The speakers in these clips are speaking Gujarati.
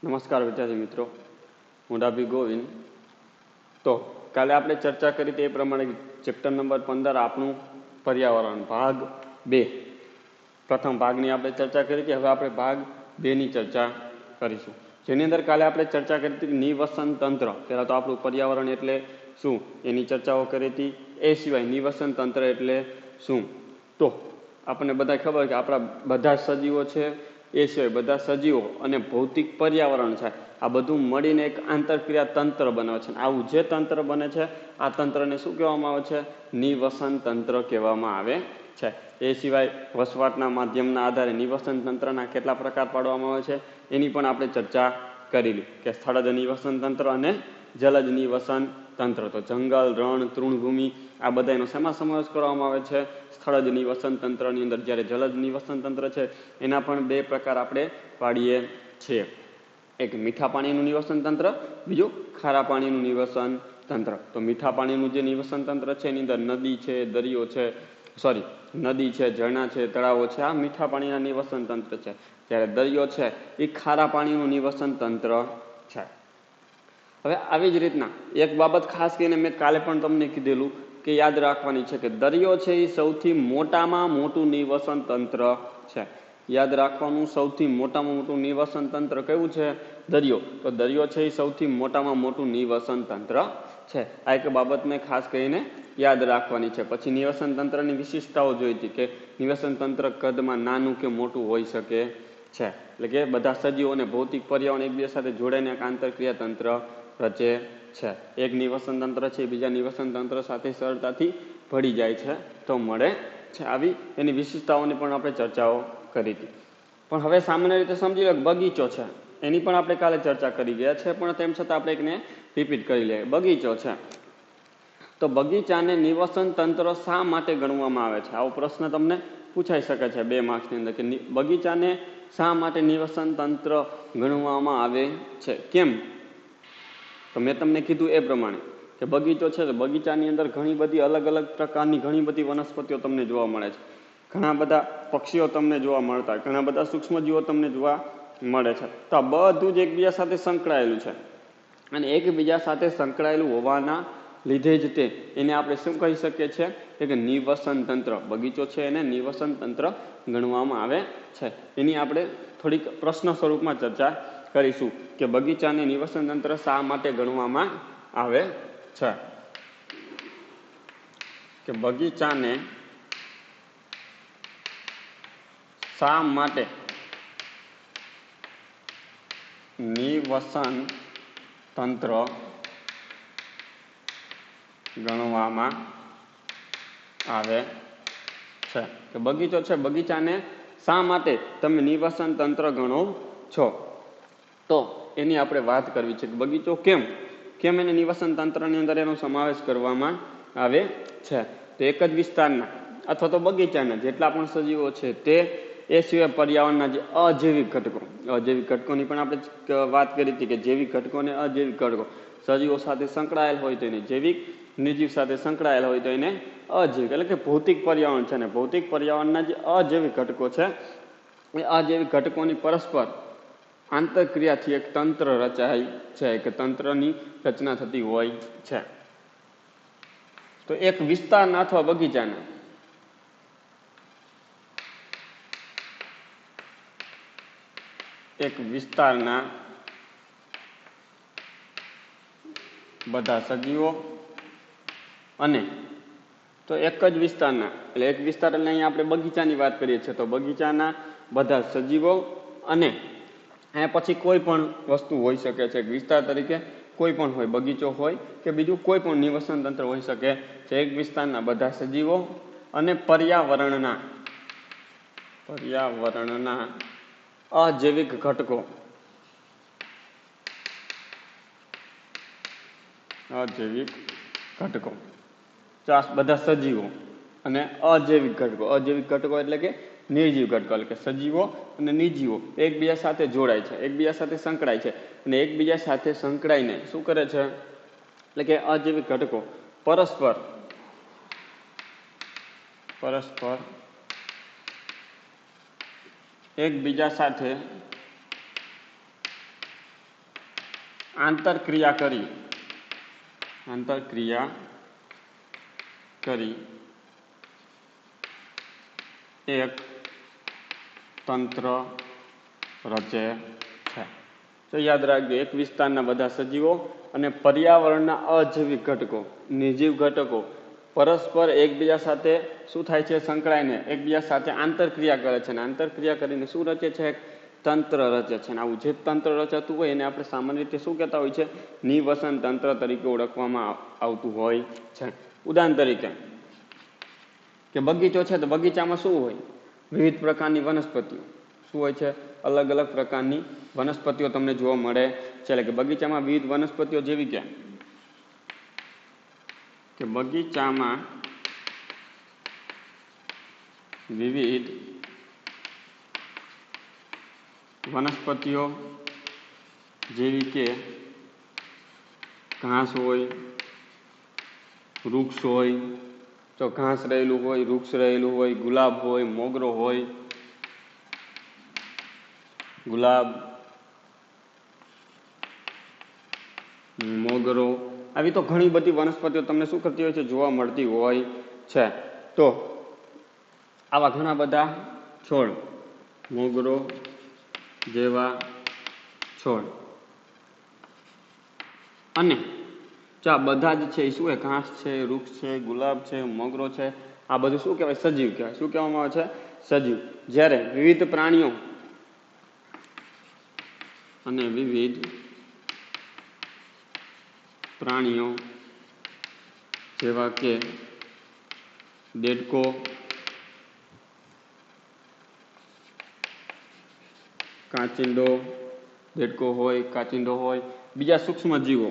નમસ્કાર વિદ્યાર્થી મિત્રો, હું ડાભી ગોવિંદ. તો કાલે આપણે ચર્ચા કરી તે પ્રમાણે ચેપ્ટર નંબર 15 આપણું પર્યાવરણ ભાગ 2, પ્રથમ ભાગની આપણે ચર્ચા કરી હતી. હવે આપણે ભાગ 2 ની ચર્ચા કરીશું, જેની અંદર કાલે આપણે ચર્ચા કરી હતી નિવસન તંત્ર. પહેલાં તો આપણું પર્યાવરણ એટલે શું એની ચર્ચાઓ કરી હતી. એ સિવાય નિવસન તંત્ર એટલે શું, તો આપણને બધા ખબર કે આપણા બધા સજીવો છે, એ સિવાય બધા સજીવો અને ભૌતિક પર્યાવરણ છે, આ બધું મળીને એક આંતરક્રિયા તંત્ર બને છે. આવું જે તંત્ર બને છે આ તંત્રને શું કહેવામાં આવે છે? નિવસન તંત્ર કહેવામાં આવે છે. એ સિવાય વસવાટના માધ્યમના આધારે નિવસન તંત્રના કેટલા પ્રકાર પાડવામાં આવે છે એની પણ આપણે ચર્ચા કરેલી, કે સ્થળજ નિવસન તંત્ર અને જલજ નિવસન તંત્ર. તો જંગલ, રણ, તૃણભૂમિ આ બધાનો શેમાં સમાવેશ કરવામાં આવે છે? સ્થળજ નિવસન તંત્રની અંદર. જ્યારે જલજ નિવસન તંત્ર છે એના પણ 2 પ્રકાર આપણે પાડીએ છીએ. એક મીઠા પાણીનું નિવસન તંત્ર, બીજું ખારા પાણીનું નિવસન તંત્ર. તો મીઠા પાણીનું જે નિવસન તંત્ર છે એની અંદર નદી છે, દરિયો છે, નદી છે, ઝરણા છે, તળાવો છે, આ મીઠા પાણીના નિવસન તંત્ર છે. જ્યારે દરિયો છે એ ખારા પાણીનું નિવસન તંત્ર છે. હવે આવી જ રીતના એક બાબત ખાસ કરીને મેં કાલે પણ તમને કીધેલું કે યાદ રાખવાની છે કે દરિયો છે એ સૌથી મોટામાં મોટું નિવસન તંત્ર છે. યાદ રાખવાનું, સૌથી મોટામાં મોટું નિવસન તંત્ર કયું છે? દરિયો. તો દરિયો છે એ સૌથી મોટામાં મોટું નિવસન તંત્ર છે. આ એક બાબત મેં ખાસ કરીને યાદ રાખવાની છે. પછી નિવસન તંત્રની વિશેષતાઓ જોઈ હતી કે નિવસન તંત્ર કદમાં નાનું કે મોટું હોઈ શકે છે. એટલે કે બધા સજીવો અને ભૌતિક પર્યાવરણ એકબીજા સાથે જોડાઈને એક આંતરક્રિયા તંત્ર રચે છે. એક નિવસન તંત્ર છે બીજા નિવસન તંત્ર સાથે સરળતાથી ભળી જાય છે તો મળે છે. આવી એની વિશેષતાઓની પણ આપણે ચર્ચાઓ કરી હતી. પણ હવે સામાન્ય રીતે સમજી લો બગીચો છે એની પણ આપણે કાલે ચર્ચા કરી ગયા છે, પણ તેમ છતાં આપણે એકને રિપીટ કરી લઈએ. બગીચો છે તો બગીચાને નિવસન તંત્ર શા માટે ગણવામાં આવે છે? આવો પ્રશ્ન તમને પૂછાઈ શકે છે 2 માર્ક્સની અંદર, કે બગીચાને શા માટે નિવસન તંત્ર ગણવામાં આવે છે, કેમ? તો મેં તમને કીધું એ પ્રમાણે કે બગીચો છે તો બગીચાની અંદર ઘણી બધી અલગ અલગ પ્રકારની ઘણી બધી વનસ્પતિઓ તમને જોવા મળે છે, ઘણા બધા પક્ષીઓ તમને જોવા મળતા, ઘણા બધા સૂક્ષ્મજીવો તમને જોવા મળે છે. તો આ બધું જ એકબીજા સાથે સંકળાયેલું છે અને એકબીજા સાથે સંકળાયેલું હોવાના લીધે જ તે એને આપણે શું કહી શકીએ છીએ કે નિવસન તંત્ર. બગીચો છે એને નિવસન તંત્ર ગણવામાં આવે છે. એની આપણે થોડીક પ્રશ્ન સ્વરૂપમાં ચર્ચા કરીશું કે બગીચાને નિવસન તંત્ર શા માટે ગણવામાં આવે છે. કે બગીચાને શા માટે નિવસન તંત્ર ગણવામાં આવે છે. કે બગીચો છે, બગીચાને શા માટે તમે નિવસન તંત્ર ગણો છો? તો એની આપણે વાત કરવી છે કે બગીચો કેમ એને નિવસન તંત્રની અંદર એનો સમાવેશ કરવામાં આવે છે. તો એક જ વિસ્તારના અથવા તો બગીચાના જેટલા પણ સજીવો છે તે, એ સિવાય પર્યાવરણના જે અજૈવિક ઘટકોની પણ આપણે વાત કરી હતી કે જૈવિક ઘટકો અને અજૈવિક ઘટકો. સજીવો સાથે સંકળાયેલ હોય તો એને જૈવિક, નિર્જીવ સાથે સંકળાયેલ હોય તો એને અજૈવિક, એટલે કે ભૌતિક પર્યાવરણ છે. ને ભૌતિક પર્યાવરણના જે અજૈવિક ઘટકો છે એ અજૈવિક ઘટકોની પરસ્પર આંતરક્રિયાથી એક તંત્ર રચાય છે, કે તંત્રની રચના થતી હોય છે. તો એક વિસ્તારના અથવા બગીચાના બધા સજીવો અને તો એક જ વિસ્તારના, એટલે એક વિસ્તાર એટલે અહીંયા આપણે બગીચાની વાત કરીએ છીએ, તો બગીચાના બધા સજીવો અને અહીંયા પછી કોઈ પણ વસ્તુ હોઈ શકે છે. એક વિસ્તાર તરીકે કોઈ પણ હોય, બગીચો હોય કે બીજું કોઈ પણ નિવસન તંત્ર હોઈ શકે છે. એક વિસ્તારના બધા સજીવો અને પર્યાવરણના અજૈવિક ઘટકો, બધા સજીવો અને અજૈવિક ઘટકો એટલે કે નિર્જીવ ઘટકો, એટલે કે સજીવો અને નિર્જીવો એકબીજા સાથે જોડાય છે, એકબીજા સાથે સંકળાય છે અને એકબીજા સાથે સંકળાઈને શું કરે છે? એટલે કે અજૈવિક ઘટકો પરસ્પર એકબીજા સાથે આંતરક્રિયા કરી એક તંત્ર રચે છે. તો યાદ રાખજો, એક વિસ્તારના બધા સજીવો અને પર્યાવરણના અજૈવિક ઘટકો, નિર્જીવ ઘટકો પરસ્પર એકબીજા સાથે શું થાય છે, સંકળાઈને એકબીજા સાથે આંતરક્રિયા કરે છે, અને આંતરક્રિયા કરીને શું રચે છે, એક તંત્ર રચે છે. અને આવું જે તંત્ર રચાતું હોય એને આપણે સામાન્ય રીતે શું કહેતા હોય છે, નિવસન તંત્ર તરીકે ઓળખવામાં આવતું હોય છે. ઉદાહરણ તરીકે કે બગીચો છે, તો બગીચામાં શું હોય, વિવિધ પ્રકારની વનસ્પતિઓ. શું હોય છે, અલગ અલગ પ્રકારની વનસ્પતિઓ તમને જોવા મળે છે. એટલે કે બગીચામાં વિવિધ વનસ્પતિઓ જેવી કે બગીચામાં વિવિધ વનસ્પતિઓ જેવી કે ઘાસ હોય, વૃક્ષ હોય, તો ઘાસ રહેલું હોય, વૃક્ષ રહેલું હોય, ગુલાબ હોય, મોગરો હોય, મોગરો, આવી તો ઘણી બધી વનસ્પતિઓ તમને શું કરતી હોય છે, જોવા મળતી હોય છે. તો આવા ઘણા બધા છોડ, મોગરો જેવા છોડ, અને આ બધા જ છે એ શું, ઘાસ છે, વૃક્ષ છે, ગુલાબ છે, મોગરો છે, આ બધું શું કહેવાય, સજીવ કહેવાય. શું કહેવામાં આવે છે, સજીવ. જ્યારે વિવિધ પ્રાણીઓ અને વિવિધ પ્રાણીઓ જેવા કે દેડકો, કાચિંડો, દેડકો હોય, કાચિંડો હોય, બીજા સૂક્ષ્મ જીવો,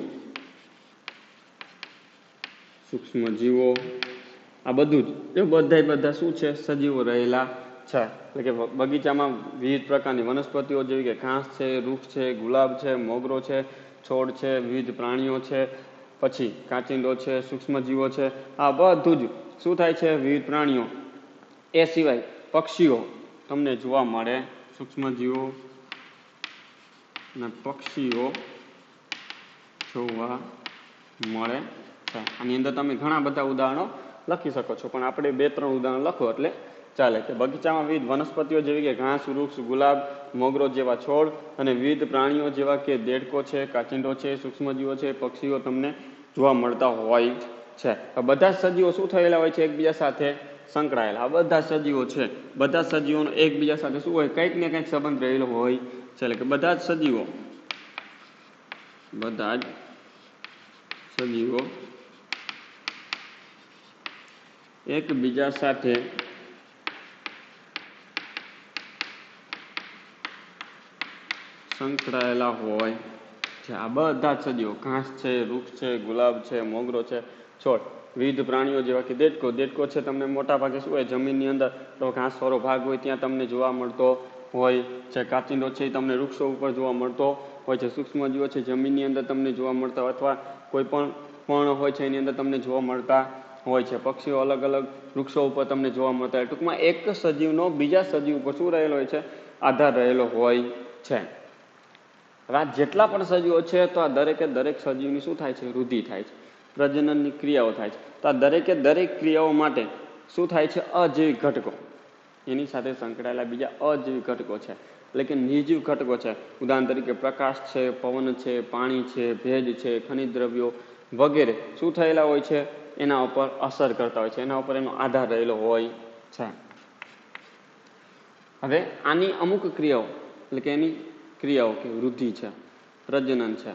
આ બધું જ એ બધા શું છે, સજીવો રહેલા છે. એટલે કે બગીચામાં વિવિધ પ્રકારની વનસ્પતિઓ જેવી કે ઘાસ છે, વૃક્ષ છે, ગુલાબ છે, મોગરો છે, છોડ છે, વિવિધ પ્રાણીઓ છે, પછી કાચિંડો છે, સૂક્ષ્મજીવો છે, આ બધું જ શું થાય છે, વિવિધ પ્રાણીઓ. એ સિવાય પક્ષીઓ તમને જોવા મળે, સૂક્ષ્મજીવો અને પક્ષીઓ જોવા મળે છે. આની અંદર તમે ઘણા બધા ઉદાહરણો લખી શકો છો, પણ આપણે 2-3 ઉદાહરણ લખો એટલે ચાલે. કે બગીચામાં વિવિધ વનસ્પતિઓ જેવી કે ઘાસ, વૃક્ષ, ગુલાબ, મોગરો જેવા છોડ અને વિવિધ પ્રાણીઓ જેવા કે દેડકો છે, કાચિંડો છે, સૂક્ષ્મજીવો છે, પક્ષીઓ તમને જોવા મળતા હોય છે. બધા જ સજીવો શું થયેલા હોય છે, એકબીજા સાથે સંકળાયેલા. આ બધા સજીવો છે, બધા સજીવોનો એકબીજા સાથે શું હોય, કંઈક ને કંઈક સંબંધ રહેલો હોય છે. એટલે કે બધા જ સજીવો એકબીજા સાથે સંકળાયેલા હોય છે. આ બધા જ સજીવો, ઘાસ છે, વૃક્ષ છે, ગુલાબ છે, મોગરો છે, છોડ, વિવિધ પ્રાણીઓ જેવા કે દેડકો છે, તમને મોટા ભાગે શું હોય, જમીનની અંદર ઘાસવાળો ભાગ હોય ત્યાં તમને જોવા મળતો હોય છે. કાચિંડો છે, તમને વૃક્ષો ઉપર જોવા મળતો હોય છે. સૂક્ષ્મજીવો છે, જમીનની અંદર તમને જોવા મળતા હોય, અથવા કોઈ પણ હોય છે એની અંદર તમને જોવા મળતા હોય છે. પક્ષીઓ અલગ અલગ વૃક્ષો ઉપર તમને જોવા મળતા હોય. ટૂંકમાં એક સજીવનો બીજા સજીવ ઉપર શું રહેલો હોય છે, આધાર રહેલો હોય છે. આ જેટલા પણ સજીવો છે, તો આ દરેક સજીવની શું થાય છે, વૃદ્ધિ થાય છે, પ્રજનનની ક્રિયાઓ થાય છે. તો આ દરેક ક્રિયાઓ માટે શું થાય છે, અજૈવિક ઘટકો, એની સાથે સંકળાયેલા બીજા અજૈવિક ઘટકો છે, એટલે કે નિર્જીવ ઘટકો છે. ઉદાહરણ તરીકે પ્રકાશ છે, પવન છે, પાણી છે, ભેજ છે, ખનિજ દ્રવ્યો વગેરે શું થયેલા હોય છે, એના ઉપર અસર કરતા હોય છે, એના ઉપર એનો આધાર રહેલો હોય છે. હવે આની અમુક ક્રિયાઓ, એટલે કે એની ક્રિયાઓ કે વૃદ્ધિ છે, પ્રજનન છે,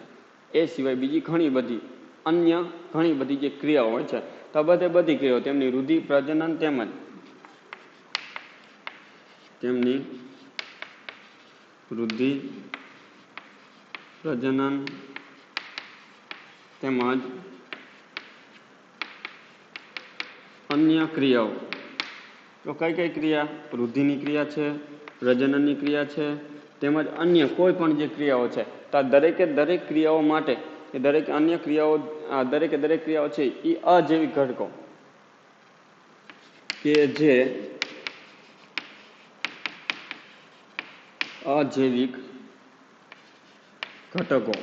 એ સિવાય બીજી ઘણી બધી જે ક્રિયાઓ હોય છે, તો બધી ક્રિયાઓ, તેમની વૃદ્ધિ, પ્રજનન તેમની વૃદ્ધિ, પ્રજનન તેમજ અન્ય ક્રિયાઓ. તો કઈ ક્રિયા, વૃદ્ધિની ક્રિયા છે, પ્રજનનની ક્રિયા છે, તેમજ અન્ય કોઈ પણ જે ક્રિયાઓ છે, તો આ દરેક ક્રિયાઓ માટે દરેક ક્રિયાઓ છે એ અજૈવિક ઘટકો કે જે અજૈવિક ઘટકો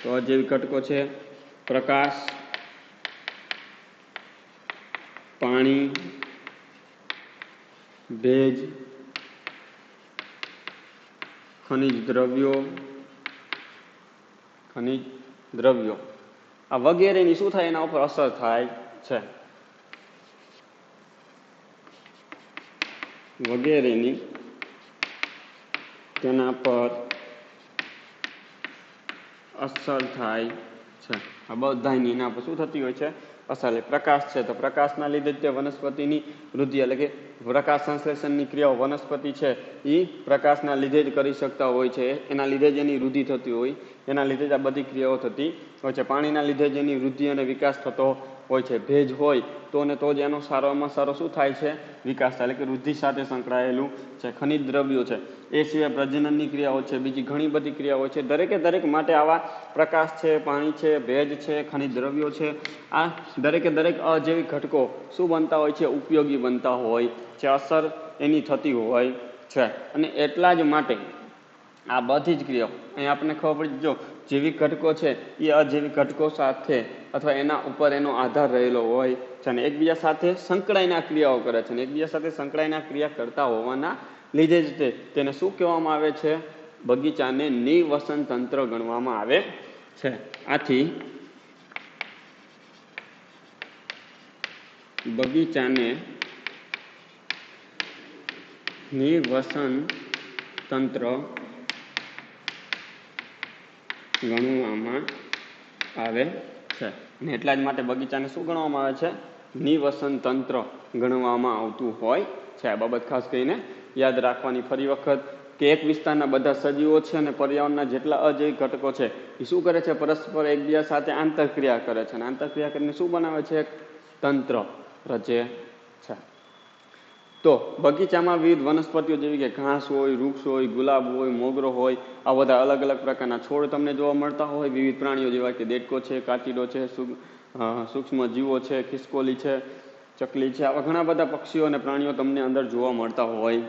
તો અજૈવિક ઘટકો છે પ્રકાશ, પાણી, ભેજ, ખનિજ દ્રવ્યો આ વગેરેની શું થાય, એના ઉપર અસર થાય છે. વગેરેની તેના પર અસર થાય છે. આ બધાની એના પર શું થતી હોય છે, અસર. પ્રકાશ છે તો પ્રકાશના લીધે તે વનસ્પતિની વૃદ્ધિ, એટલે કે પ્રકાશ સંશ્લેષણની ક્રિયાઓ વનસ્પતિ છે એ પ્રકાશના લીધે જ કરી શકતા હોય છે. એના લીધે જ એની વૃદ્ધિ થતી હોય, એના લીધે જ આ બધી ક્રિયાઓ થતી હોય છે. પાણીના લીધે જ એની વૃદ્ધિ અને વિકાસ થતો હોય છે. ભેજ હોય તો ને તો જ એનો સારામાં સારો શું થાય છે, વિકાસ થાય, એટલે કે વૃદ્ધિ સાથે સંકળાયેલું છે. ખનિજ દ્રવ્યો છે, એ સિવાય પ્રજનનની ક્રિયાઓ છે, બીજી ઘણી બધી ક્રિયાઓ છે. દરેકે દરેક માટે આવા પ્રકાશ છે, પાણી છે, ભેજ છે, ખનિજ દ્રવ્યો છે, આ દરેકે દરેક અજૈવિક ઘટકો શું બનતા હોય છે, ઉપયોગી બનતા હોય છે, અસર એની થતી હોય છે. અને એટલા જ માટે આ બધી જ ક્રિયાઓ અહીં આપણને ખબર પડી, જો જૈવિક ઘટકો છે એ અજૈવિક ઘટકો સાથે અથવા એના ઉપર એનો આધાર રહેલો હોય છે અને એકબીજા સાથે સંકળાઈને ક્રિયાઓ કરે છે. અને એકબીજા સાથે સંકળાઈને ક્રિયા કરતા હોવાના લીધે જ તેને શું કહેવામાં આવે છે, બગીચાને નિવસન તંત્ર ગણવામાં આવે છે. આથી બગીચાને નિવસન તંત્ર ગણવામાં આવે છે. અને એટલા જ માટે બગીચાને શું ગણવામાં આવે છે, નિવસન તંત્ર ગણવામાં આવતું હોય છે. આ બાબત ખાસ કરીને યાદ રાખવાની. ફરી વખત કે એક વિસ્તારના બધા સજીવો છે અને પર્યાવરણના જેટલા અજૈવિક ઘટકો છે એ શું કરે છે, પરસ્પર એકબીજા સાથે આંતરક્રિયા કરે છે અને આંતરક્રિયા કરીને શું બનાવે છે, તંત્ર રચે છે. તો બગીચામાં વિવિધ વનસ્પતિઓ જેવી કે ઘાસ હોય, વૃક્ષ હોય, ગુલાબ હોય, મોગરો હોય, આ બધા અલગ અલગ પ્રકારના છોડ તમને જોવા મળતા હોય. વિવિધ પ્રાણીઓ જેવા કે દેડકો છે, કાચીડો છે, સૂક્ષ્મ જીવો છે, ખિસકોલી છે, ચકલી છે, આવા ઘણા બધા પક્ષીઓ અને પ્રાણીઓ તમને અંદર જોવા મળતા હોય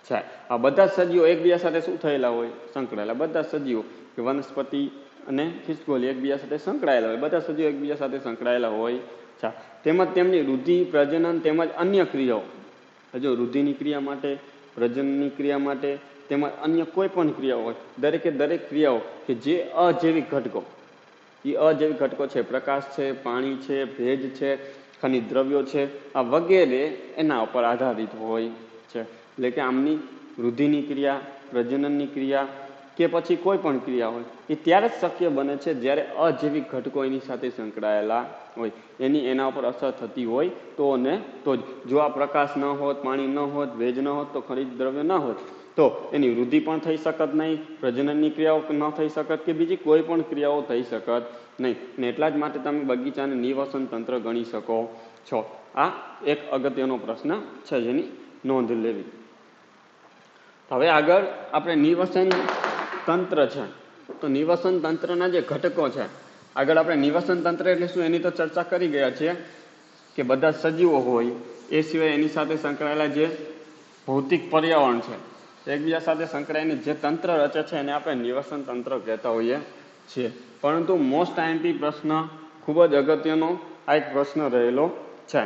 છે. આ બધા સજીવો એકબીજા સાથે શું થયેલા હોય, સંકળાયેલા. બધા સજીવો કે વનસ્પતિ અને ખિસકોલી એકબીજા સાથે સંકળાયેલા હોય, બધા સજીવો એકબીજા સાથે સંકળાયેલા હોય છે. તેમજ તેમની વૃદ્ધિ, પ્રજનન તેમજ અન્ય ક્રિયાઓ, જો વૃદ્ધિની ક્રિયા માટે, પ્રજનનની ક્રિયા માટે તેમજ અન્ય કોઈ પણ ક્રિયાઓ હોય, દરેકે દરેક ક્રિયાઓ કે જે અજૈવિક ઘટકો, એ અજૈવિક ઘટકો છે, પ્રકાશ છે, પાણી છે, ભેજ છે, ખનિજ દ્રવ્યો છે, આ વગેરે એના ઉપર આધારિત હોય છે. એટલે કે આમની વૃદ્ધિની ક્રિયા, પ્રજનનની ક્રિયા કે પછી કોઈ પણ ક્રિયા હોય એ ત્યારે જ શક્ય બને છે જ્યારે અજૈવિક ઘટકો એની સાથે સંકળાયેલા હોય, એના ઉપર અસર થતી હોય તો ને તો જ. જો આ પ્રકાશ ન હોત, પાણી ન હોત, ભેજ ન હોત, તો ખનિજ દ્રવ્ય ન હોત તો એની વૃદ્ધિ પણ થઈ શકત નહીં, પ્રજનનની ક્રિયાઓ ન થઈ શકત કે બીજી કોઈ પણ ક્રિયાઓ થઈ શકત નહીં. ને એટલા જ માટે તમે બગીચાને નિવસન તંત્ર ગણી શકો છો. આ એક અગત્યનો પ્રશ્ન છે જેની નોંધ લેવી. હવે આગળ આપણે નિવસન તંત્ર છે તો નિવસન તંત્રના જે ઘટકો છે, આગળ આપણે નિવસન તંત્ર એટલે શું એની તો ચર્ચા કરી ગયા છીએ કે બધા સજીવો હોય, એ સિવાય એની સાથે સંકળાયેલા જે ભૌતિક પર્યાવરણ છે, એકબીજા સાથે સંકળાઈને જે તંત્ર રચે છે એને આપણે નિવસન તંત્ર કહેતા હોઈએ છીએ. પરંતુ મોસ્ટ આઈએમપી પ્રશ્ન, ખૂબ જ અગત્યનો આ એક પ્રશ્ન રહેલો છે.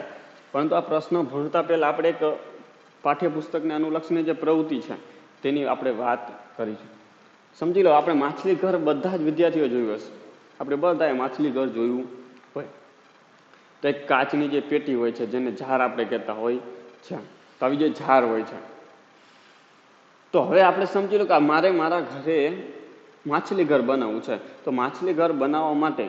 પરંતુ આ પ્રશ્ન ભણતા પહેલા આપણે એક પાઠ્યપુસ્તકને અનુલક્ષીને જે પ્રવૃત્તિ છે તેની આપણે વાત કરીશું. સમજી લો, આપણે માછલી ઘર બધા જ વિદ્યાર્થીઓ જોયું હશે, આપણે બધાએ માછલી ઘર જોયું હોય. તો એક કાચની જે પેટી હોય છે જેને ઝાર આપણે કહેતા હોય છે, તો આવી જે ઝાર હોય છે, તો હવે આપણે સમજી લો કે મારે મારા ઘરે માછલી ઘર બનાવવું છે. તો માછલી ઘર બનાવવા માટે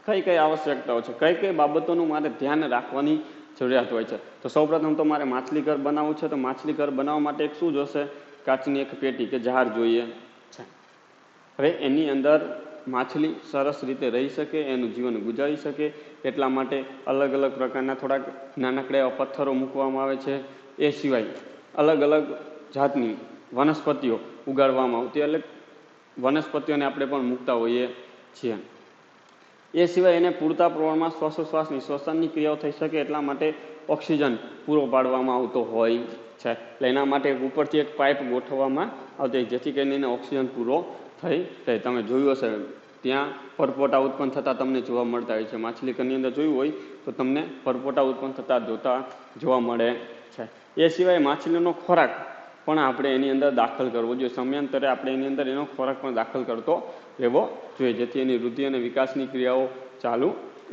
કઈ કઈ આવશ્યકતાઓ છે, કઈ કઈ બાબતોનું મારે ધ્યાન રાખવાની જરૂરિયાત હોય છે. તો સૌપ્રથમ તો મારે માછલી ઘર બનાવવું છે, તો માછલી ઘર બનાવવા માટે એક શું જોશે, કાચની એક પેટી કે ઝાર જોઈએ છે. હવે એની અંદર માછલી સરસ રીતે રહી શકે, એનું જીવન ગુજારી શકે એટલા માટે અલગ અલગ પ્રકારના થોડાક નાનકડા એવા પથ્થરો મૂકવામાં આવે છે. એ સિવાય અલગ અલગ જાતની વનસ્પતિઓ ઉગાડવામાં આવતી, એટલે વનસ્પતિઓને આપણે પણ મૂકતા હોઈએ છીએ. એ સિવાય એને પૂરતા પ્રમાણમાં શ્વાસોશ્વાસની શ્વસનની ક્રિયાઓ થઈ શકે એટલા માટે ઓક્સિજન પૂરો પાડવામાં આવતો હોય છે. એટલે એના માટે ઉપરથી એક પાઇપ ગોઠવવામાં આવતી જેથી કરીને એને ઓક્સિજન પૂરો થઈ જાય. તમે જોયું હશે ત્યાં પરપોટા ઉત્પન્ન થતા તમને જોવા મળતા હોય છે. માછલી ઘરની અંદર જોયું હોય તો તમને પરપોટા ઉત્પન્ન થતા જોવા મળે છે. એ સિવાય માછલીનો ખોરાક પણ આપણે એની અંદર દાખલ કરવો જોઈએ. સમયાંતરે આપણે એની અંદર એનો ખોરાક પણ દાખલ કરતો રહેવો જોઈએ, જેથી એની વૃદ્ધિ અને વિકાસની ક્રિયાઓ ચાલુ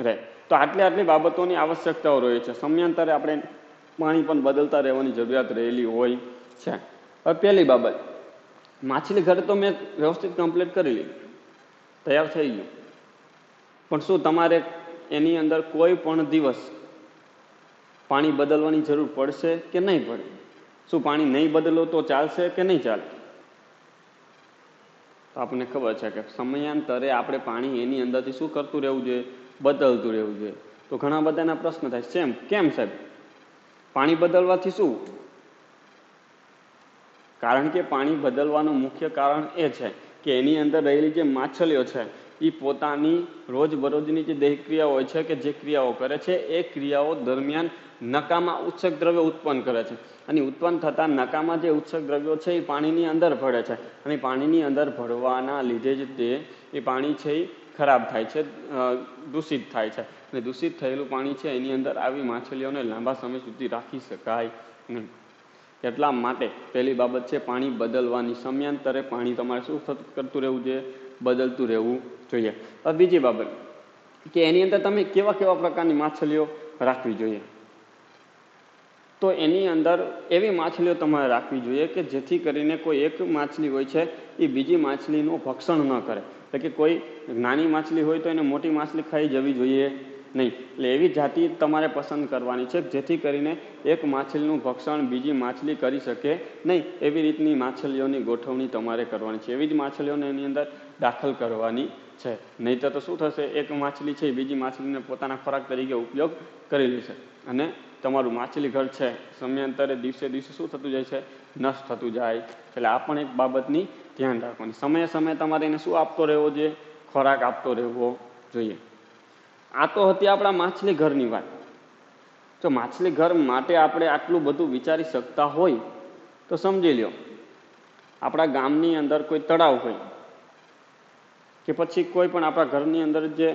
રહે. તો આટલી બાબતોની આવશ્યકતાઓ રહે છે. સમયાંતરે આપણે પાણી પણ બદલતા રહેવાની જરૂરિયાત રહેલી હોય છે. હવે પહેલી બાબત, માછલી ઘર તો મેં વ્યવસ્થિત કમ્પ્લીટ કરી લીધી, તૈયાર થઈ ગયું, પણ શું તમારે એની અંદર કોઈ પણ દિવસ પાણી બદલવાની જરૂર પડશે કે નહીં પડે? શું પાણી નહીં બદલો તો ચાલશે કે નહીં ચાલે? તો આપણને ખબર છે કે સમયાંતરે આપણે પાણી એની અંદરથી શું કરતું રહેવું જોઈએ? બદલતું રહેવું જોઈએ. તો ઘણા બધાના પ્રશ્ન થાય, કેમ સાહેબ પાણી બદલવાથી શું? કારણ કે પાણી બદલવાનું મુખ્ય કારણ એ છે કે એની અંદર રહેલી જે માછલીઓ છે એ પોતાની રોજબરોજની જે દેહ ક્રિયાઓ હોય છે કે જે ક્રિયાઓ કરે છે એ ક્રિયાઓ દરમિયાન નકામા ઉત્સેક દ્રવ્યો ઉત્પન્ન કરે છે. અને ઉત્પન્ન થતા નકામા જે ઉત્સેક દ્રવ્યો છે એ પાણીની અંદર ભળે છે. અને પાણીની અંદર ભળવાના લીધે જ એ પાણી છે એ ખરાબ થાય છે, દૂષિત થાય છે. અને દૂષિત થયેલું પાણી છે એની અંદર આવી માછલીઓને લાંબા સમય સુધી રાખી શકાય નહીં. એટલા માટે પહેલી બાબત છે પાણી બદલવાની. સમયાંતરે પાણી તમારે શું કરતું રહેવું જોઈએ? બદલતું રહેવું જોઈએ. હવે બીજી બાબત કે એની અંદર તમે કેવા પ્રકારની માછલીઓ રાખવી જોઈએ? તો એની અંદર એવી માછલીઓ તમારે રાખવી જોઈએ કે જેથી કરીને કોઈ એક માછલી હોય છે એ બીજી માછલીનું ભક્ષણ ન કરે. એટલે કે કોઈ નાની માછલી હોય તો એને મોટી માછલી ખાઈ જવી જોઈએ નહીં. એટલે એવી જાતિ તમારે પસંદ કરવાની છે જેથી કરીને એક માછલીનું ભક્ષણ બીજી માછલી કરી શકે નહીં. એવી રીતની માછલીઓની ગોઠવણી તમારે કરવાની છે. એવી જ માછલીઓને એની અંદર દાખલ કરવાની છે. નહીંતર તો શું થશે? એક માછલી છે બીજી માછલીને પોતાના ખોરાક તરીકે ઉપયોગ કરી લેશે અને તમારું માછલી ઘર છે સમયાંતરે દિવસે શું થતું જાય છે? નષ્ટ થતું જાય. એટલે આ પણ એક બાબતની ધ્યાન રાખવાની. સમયે તમારે એને શું આપતો રહેવો જોઈએ? ખોરાક આપતો રહેવો જોઈએ. આ તો હતી આપણા માછલી ઘરની વાત. જો માછલી ઘર માટે આપણે આટલું બધું વિચારી શકતા હોય તો સમજી લ્યો, આપણા ગામની અંદર કોઈ તળાવ હોય કે પછી કોઈ પણ આપણા ઘરની અંદર જે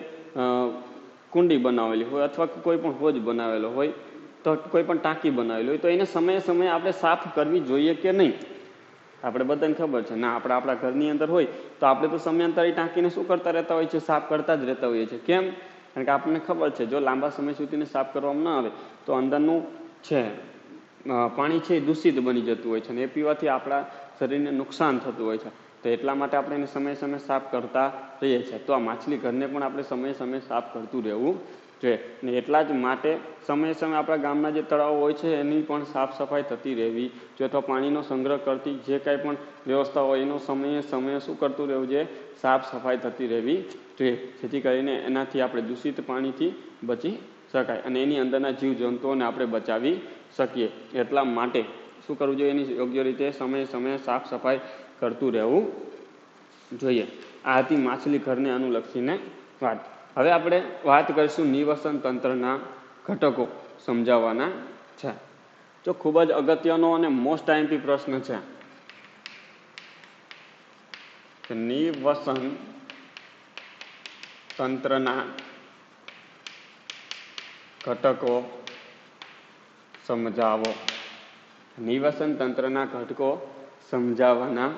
કુંડી બનાવેલી હોય અથવા કોઈ પણ હોજ બનાવેલો હોય તો કોઈ પણ ટાંકી બનાવેલી હોય તો એને સમયે આપણે સાફ કરવી જોઈએ કે નહીં? આપણે બધાને ખબર છે ના, આપણે આપણા ઘરની અંદર હોય તો આપણે તો સમયાંતરે ટાંકીને શું કરતા રહેતા હોય છે? સાફ કરતા જ રહેતા હોઈએ છીએ. કેમ? કારણ કે આપણને ખબર છે જો લાંબા સમય સુધીને સાફ કરવામાં ન આવે તો અંદરનું છે પાણી છે એ દૂષિત બની જતું હોય છે અને એ પીવાથી આપણા શરીરને નુકસાન થતું હોય છે. તો એટલા માટે આપણે એને સમયે સાફ કરતા રહીએ છીએ. તો આ માછલી ઘરને પણ આપણે સમયે સાફ કરતું રહેવું જોઈએ. ને એટલા જ માટે સમયે આપણા ગામના જે તળાવો હોય છે એની પણ સાફ સફાઈ થતી રહેવી જોઈએ. અથવા પાણીનો સંગ્રહ કરતી જે કાંઈ પણ વ્યવસ્થા હોય એનો સમયે શું કરતું રહેવું જોઈએ? સાફ સફાઈ થતી રહેવી જોઈએ, જેથી કરીને એનાથી આપણે દૂષિત પાણીથી બચી શકાય અને એની અંદરના જીવજંતુઓને આપણે બચાવી શકીએ. એટલા માટે શું કરવું જોઈએ? એની યોગ્ય રીતે સમયે સાફ સફાઈ કરતું રહેવું જોઈએ. આ હતી માછલી ઘરને અનુલક્ષીને વાત. હવે આપણે વાત કરીશું નિવસન તંત્રના ઘટકો સમજાવવાના છે. જો ખૂબ જ અગત્યનો અને મોસ્ટ આઈએમપી પ્રશ્ન છે કે નિવસન તંત્રના ઘટકો સમજાવો. નિવસન તંત્રના ઘટકો સમજાવવાના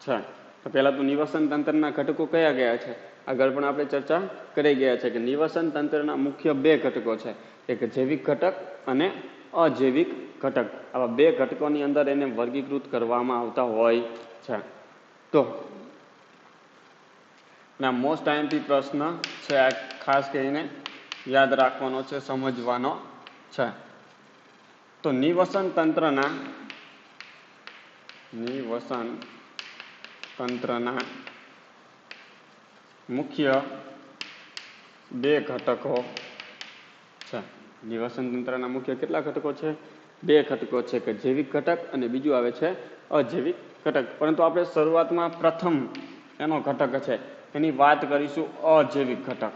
છે. તો પહેલા તો નિવસન તંત્રના ઘટકો કયા છે? આગળ પણ આપણે ચર્ચા કરી ગયા છે કે નિવસન તંત્રના મુખ્ય બે ઘટકો છે, એક જૈવિક ઘટક અને અજૈવિક ઘટક. આવા બે ઘટકોની અંદર એને વર્ગીકૃત કરવામાં આવતા હોય છે. તો મોસ્ટ આઈએમપી પ્રશ્ન છે, આ ખાસ કરીને યાદ રાખવાનો છે, સમજવાનો છે. તો નિવસન તંત્રના મુખ્ય બે ઘટકો છે. નિવસન તંત્રના મુખ્ય કેટલા ઘટકો છે? બે ઘટકો છે, કે જૈવિક ઘટક અને બીજું આવે છે અજૈવિક ઘટક. પરંતુ આપણે શરૂઆતમાં પ્રથમ એનો ઘટક છે એની વાત કરીશું, અજૈવિક ઘટક.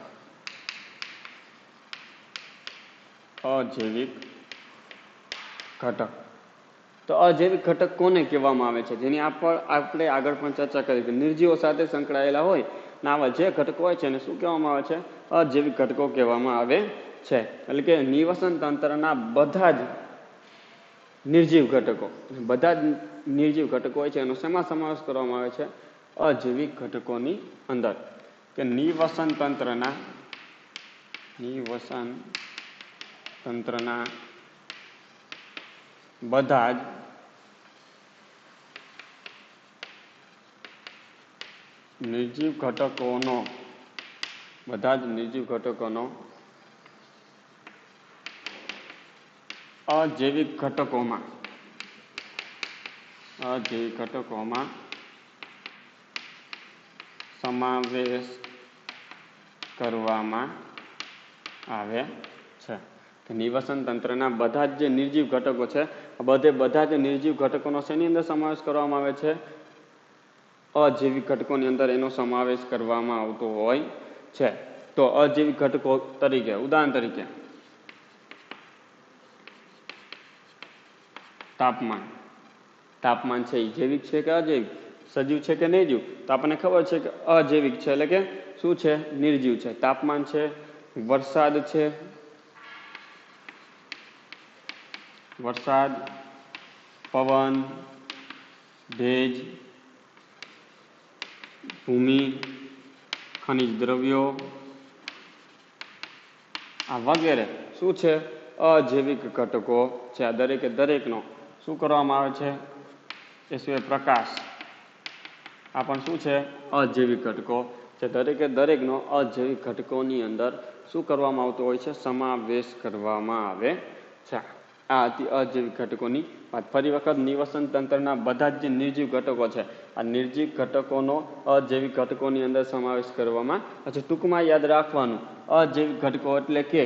અજૈવિક ઘટક. તો અજૈવિક ઘટક કોને કહેવામાં આવે છે? જેની આપણે આગળ પણ ચર્ચા કરી કે નિર્જીવો સાથે સંકળાયેલા હોય અને આવા જે ઘટકો હોય છે એને શું કહેવામાં આવે છે? અજૈવિક ઘટકો કહેવામાં આવે છે. એટલે કે નિવસન તંત્રના બધા જ નિર્જીવ ઘટકો, બધા જ નિર્જીવ ઘટકો હોય છે એનો શેમાં સમાવેશ કરવામાં આવે છે? અજૈવિક ઘટકોની અંદર. કે નિવસન તંત્રના બધા જ નિર્જીવ ઘટકોનો અજૈવિક ઘટકોમાં સમાવેશ કરવામાં આવે છે. નિવસન તંત્રના બધા જ જે નિર્જીવ ઘટકો છે, બધા જ નિર્જીવ ઘટકોનો શેની અંદર સમાવેશ કરવામાં આવે છે? અજૈવિક ઘટકોની અંદર એનો સમાવેશ કરવામાં આવતો હોય છે. તો અજૈવિક ઘટકો તરીકે, ઉદાહરણ તરીકે તાપમાન છે એ જૈવિક છે કે અજૈવિક? સજીવ છે કે નિર્જીવ? તો આપણને ખબર છે કે અજૈવિક છે, એટલે કે શું છે? નિર્જીવ છે. તાપમાન છે, વરસાદ છે, પવન, ભેજ, ભૂમિ, ખનિજ દ્રવ્યો આ વગેરે શું છે? અજૈવિક ઘટકો છે. આ દરેકે દરેકનો શું કરવામાં આવે છે? એ સિવાય પ્રકાશ, આ પણ શું છે? અજૈવિક ઘટકો છે. દરેકે દરેકનો અજૈવિક ઘટકોની અંદર શું કરવામાં આવતો હોય છે? સમાવેશ કરવામાં આવે છે. આ હતી અજૈવિક ઘટકોની વાત. ફરી વખત નિવસન તંત્રના બધા જ જે નિર્જીવ ઘટકો છે, આ નિર્જીવ ઘટકોનો અજૈવિક ઘટકોની અંદર સમાવેશ કરવામાં પછી ટૂંકમાં યાદ રાખવાનું, અજૈવિક ઘટકો એટલે કે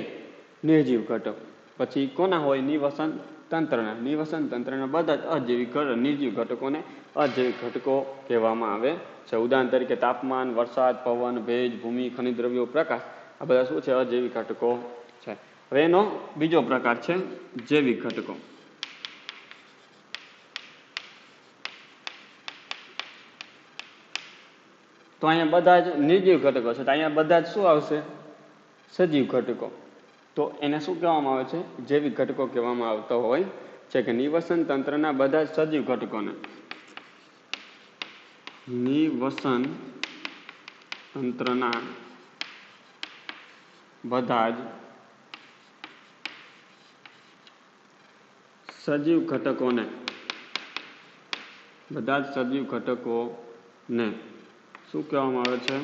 નિર્જીવ ઘટક. પછી કોના હોય? નિવસન તંત્રના બધા જ અજૈવિક નિર્જીવ ઘટકોને અજૈવિક ઘટકો કહેવામાં આવે છે. ઉદાહરણ તરીકે તાપમાન, વરસાદ, પવન, ભેજ, ભૂમિ, ખનિજ દ્રવ્યો, પ્રકાશ આ બધા શું છે? અજૈવિક ઘટકો છે. હવે એનો બીજો પ્રકાર છે જૈવિક ઘટકો. તો અહીંયા બધા જ નિર્જીવ ઘટકો છે, તો અહીંયા બધા જ શું આવશે? સજીવ ઘટકો. તો એને શું કહેવામાં આવે છે? જૈવિક ઘટકો કહેવામાં આવતો હોય છે. કે નિવસન તંત્રના બધા જ સજીવ ઘટકોને બધા જ સજીવ ઘટકોને શું કહેવામાં આવે છે?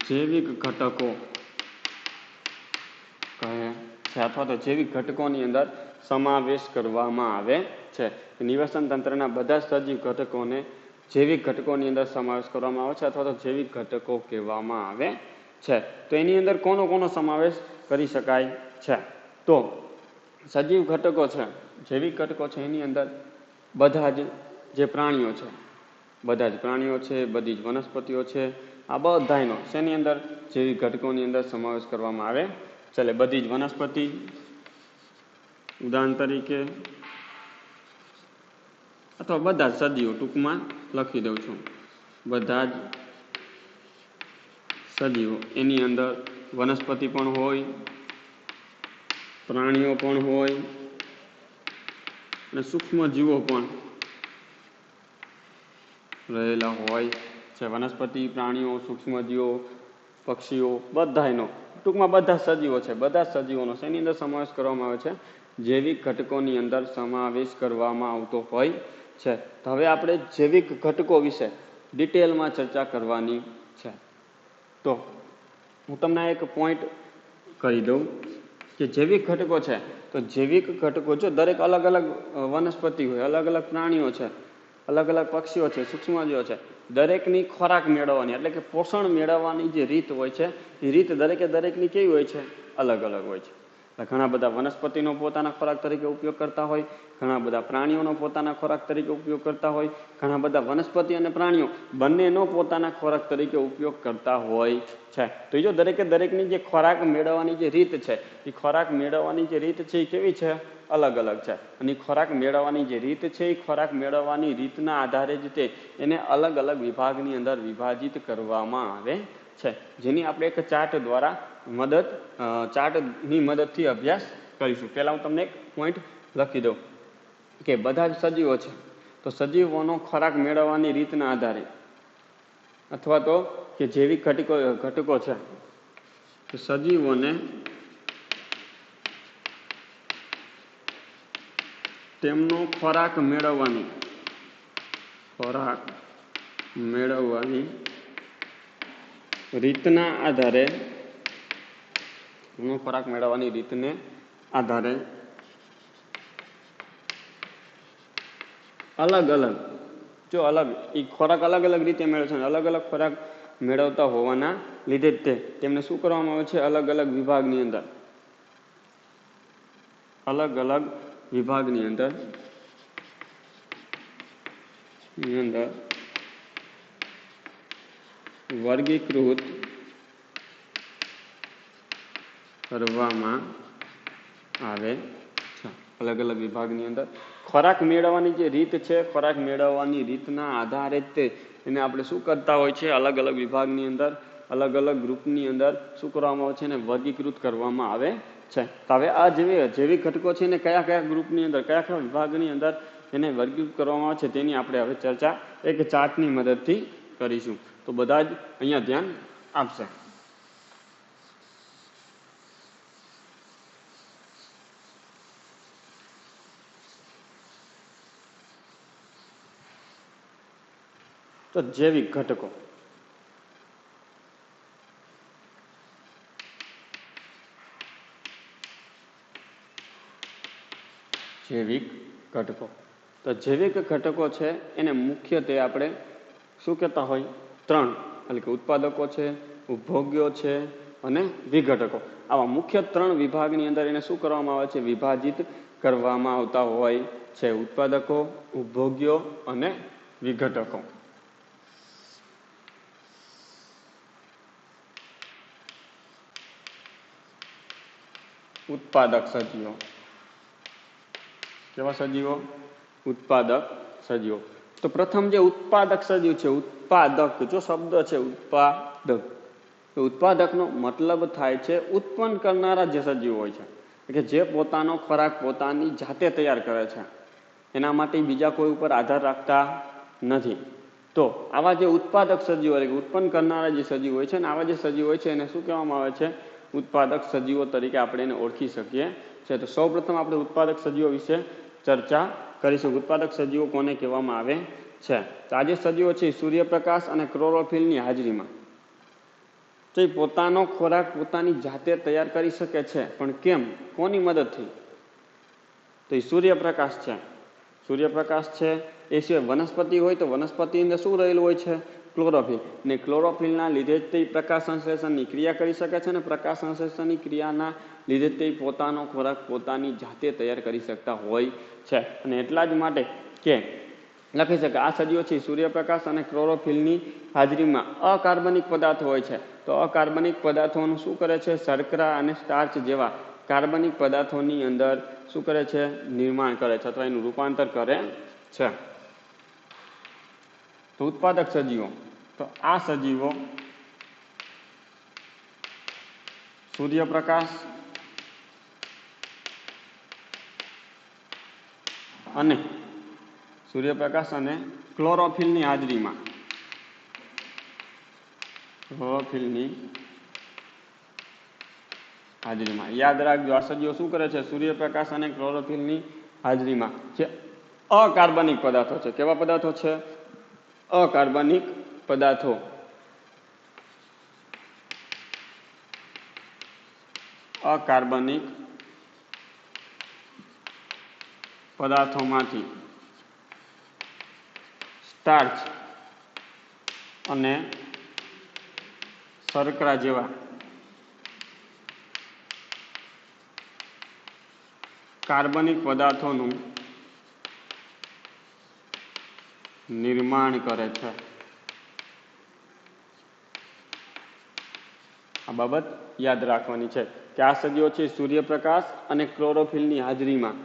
જૈવિક ઘટકો કહે છે, અથવા તો જૈવિક ઘટકોની અંદર સમાવેશ કરવામાં આવે છે. નિવસન તંત્રના બધા જ સજીવ ઘટકોને જૈવિક ઘટકોની અંદર સમાવેશ કરવામાં આવે છે, અથવા તો જૈવિક ઘટકો કહેવામાં આવે છે. તો એની અંદર કોનો સમાવેશ કરી શકાય છે? તો સજીવ ઘટકો છે, જૈવિક ઘટકો છે, એની અંદર બધા જ જે પ્રાણીઓ છે, બધી જ વનસ્પતિઓ છે, આ બધાનો શેની અંદર? જૈવિક ઘટકોની અંદર સમાવેશ કરવામાં આવે છે. બધી જ વનસ્પતિ, ઉદાહરણ તરીકે, અથવા બધા જ સજીવો, ટૂંકમાં લખી દઉં છું, બધા જ સજીવો. એની અંદર વનસ્પતિ પણ હોય, પ્રાણીઓ પણ હોય અને સૂક્ષ્મ જીવો પણ રહેલા હોય છે. વનસ્પતિ, પ્રાણીઓ, સૂક્ષ્મ જીવો, પક્ષીઓ બધાનો, ટૂંકમાં બધા સજીવો છે. બધા સજીવોનો શેની અંદર સમાવેશ કરવામાં આવે છે? જૈવિક ઘટકોની અંદર સમાવેશ કરવામાં આવતો હોય છે. તો હવે આપણે જૈવિક ઘટકો વિશે ડિટેલમાં ચર્ચા કરવાની છે. તો હું તમને એક પોઈન્ટ કહી દઉં કે જૈવિક ઘટકો છે, તો જૈવિક ઘટકો જો દરેક અલગ અલગ વનસ્પતિ હોય, અલગ અલગ પ્રાણીઓ છે, અલગ અલગ પક્ષીઓ છે, સૂક્ષ્મજીવો છે, દરેકની ખોરાક મેળવવાની એટલે કે પોષણ મેળવવાની જે રીત હોય છે, એ રીત દરેકની કેવી હોય છે? અલગ અલગ હોય છે. ઘણા બધા વનસ્પતિનો પોતાના ખોરાક તરીકે ઉપયોગ કરતા હોય, ઘણા બધા પ્રાણીઓનો પોતાના ખોરાક તરીકે ઉપયોગ કરતા હોય, ઘણા બધા વનસ્પતિ અને પ્રાણીઓ બંનેનો પોતાના ખોરાક તરીકે ઉપયોગ કરતા હોય છે. તો જો દરેકે દરેકની જે ખોરાક મેળવવાની જે રીત છે, એ ખોરાક મેળવવાની જે રીત છે એ કેવી છે? અલગ અલગ છે. અને ખોરાક મેળવવાની જે રીત છે એ ખોરાક મેળવવાની રીતના આધારે જ તે એને અલગ અલગ વિભાગની અંદર વિભાજિત કરવામાં આવે છે, જેની આપણે એક ચાર્ટ દ્વારા ચાર્ટની મદદથી અભ્યાસ કરીશું. પહેલા હું તમને એક પોઈન્ટ લખી દઉં કે બધા જ સજીવો છે, તો સજીવોનો ખોરાક મેળવવાની રીતના આધારે અથવા તો કે જૈવિક ઘટકો છે, તો સજીવોને તેમનો ખોરાક મેળવવાની રીતના આધારે અલગ અલગ એ ખોરાક અલગ અલગ રીતે મેળવે છે. અલગ અલગ ખોરાક મેળવતા હોવાના લીધે જ તેમને શું કરવામાં આવે છે? અલગ અલગ વિભાગની અંદર વર્ગીકૃત કરવામાં આવે છે. અલગ અલગ વિભાગની અંદર ખોરાક મેળવવાની જે રીત છે, ખોરાક મેળવવાની રીતના આધારે જ એને આપણે શું કરતા હોય છે? અલગ અલગ વિભાગની અંદર, અલગ અલગ ગ્રુપની અંદર શું કરવામાં આવે છે? એને વર્ગીકૃત કરવામાં આવે છે. તો હવે આ જૈવિક ઘટકો છે એને કયા કયા ગ્રુપની અંદર, કયા કયા વિભાગની અંદર એને વર્ગીકૃત કરવામાં આવે છે તેની આપણે હવે ચર્ચા એક ચાર્ટની મદદથી કરીશું. તો બધા જ અહીંયા ધ્યાન આપશે. તો જૈવિક ઘટકો, તો જૈવિક ઘટકો છે એને મુખ્યત્વે આપણે શું કહેતા હોય? ત્રણ, એટલે કે ઉત્પાદકો છે, ઉપભોગ્યો છે અને વિઘટકો. આવા મુખ્ય ત્રણ વિભાગની અંદર એને શું કરવામાં આવે છે? વિભાજિત કરવામાં આવતા હોય છે. ઉત્પાદકો, ઉપભોગ્યો અને વિઘટકો. ઉત્પાદક સજીવો. કેવા સજીવો? ઉત્પાદક સજીવો. તો પ્રથમ જે ઉત્પાદક સજીવ છે, ઉત્પાદક જો શબ્દ છે ઉત્પાદક, તો ઉત્પાદકનો મતલબ થાય છે ઉત્પન્ન કરનારા જે સજીવો હોય છે, કે જે પોતાનો ખોરાક પોતાની જાતે તૈયાર કરે છે, એના માટે બીજા કોઈ ઉપર આધાર રાખતા નથી. તો આવા જે ઉત્પાદક સજીવો, ઉત્પન્ન કરનારા જે સજીવો હોય છે ને, આવા જે સજીવો હોય છે એને શું કહેવામાં આવે છે? ઉત્પાદક સજીવો તરીકે આપણે એને ઓળખી શકીએ છીએ. તો સૌ પ્રથમ આપણે ઉત્પાદક સજીવો વિશે ચર્ચા કરીશું. ઉત્પાદક સજીવો કોને કહેવામાં આવે છે? તો આ જે સજીવો છે સૂર્યપ્રકાશ અને ક્લોરોફિલની હાજરીમાં તો એ પોતાનો ખોરાક પોતાની જાતે તૈયાર કરી શકે છે. પણ કેમ? કોની મદદથી? તો એ સૂર્યપ્રકાશ છે. સૂર્યપ્રકાશ છે એ સિવાય વનસ્પતિ હોય તો વનસ્પતિની અંદર શું રહેલું હોય છે? ક્લોરોફિલ. ને ક્લોરોફિલના લીધે જ તે પ્રકાશ સંશ્લેષણની ક્રિયા કરી શકે છે, અને પ્રકાશ સંશ્લેષણની ક્રિયાના લીધે તે પોતાનો ખોરાક પોતાની જાતે તૈયાર કરી શકતા હોય છે. અને એટલા જ માટે કે લખી શકે આ સજીવો છે સૂર્યપ્રકાશ અને ક્લોરોફિલની હાજરીમાં અકાર્બનિક પદાર્થો હોય છે. તો અકાર્બનિક પદાર્થોનું શું કરે છે? શર્કરા અને સ્ટાર્ચ જેવા કાર્બનિક પદાર્થોની અંદર શું કરે છે? નિર્માણ કરે છે અથવા એનું રૂપાંતર કરે છે. તો ઉત્પાદક સજીવો, તો આ સજીવો સૂર્યપ્રકાશ અને ક્લોરોફિલની હાજરીમાં યાદ રાખજો, આ સજીવો શું કરે છે? સૂર્યપ્રકાશ અને ક્લોરોફિલની હાજરીમાં જે અકાર્બનિક પદાર્થો છે. કેવા પદાર્થો છે? અકાર્બનિક પદાર્થો. અકાર્બનિક પદાર્થોમાંથી સ્ટાર્ચ અને શર્કરા જેવા કાર્બનિક પદાર્થોનું નિર્માણ કરે છે. આ બાબત યાદ રાખવાની છે કે આ સજીવો છે સૂર્યપ્રકાશ અને ક્લોરોફિલની હાજરીમાં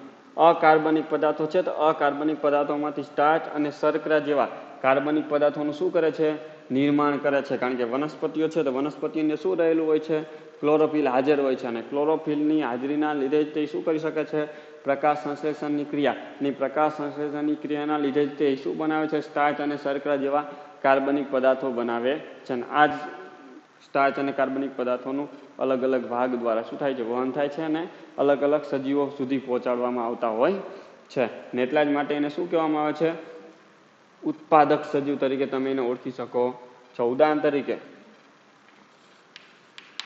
અકાર્બનિક પદાર્થો છે તો અકાર્બનિક પદાર્થોમાંથી સ્ટાર્ચ અને શર્કરા જેવા કાર્બનિક પદાર્થોનું શું કરે છે? નિર્માણ કરે છે. કારણ કે વનસ્પતિઓ છે તો વનસ્પતિને શું રહેલું હોય છે? ક્લોરોફિલ હાજર હોય છે અને ક્લોરોફિલની હાજરીના લીધે જ તે શું કરી શકે છે? પ્રકાશ સંશ્લેષણની ક્રિયા. ની પ્રકાશ સંશ્લેષણની ક્રિયાના લીધે જ તે શું બનાવે છે? સ્ટાર્ચ અને શર્કરા જેવા કાર્બનિક પદાર્થો બનાવે છે. અને આ જ સ્ટાર્ચ અને કાર્બનિક પદાર્થોનું અલગ અલગ ભાગ દ્વારા શું થાય છે? વહન થાય છે અને અલગ અલગ સજીવો સુધી પહોંચાડવામાં આવતા હોય છે. ને એટલા જ માટે એને શું કહેવામાં આવે છે? ઉત્પાદક સજીવ તરીકે તમે એને ઓળખી શકો છો. ઉદાહરણ તરીકે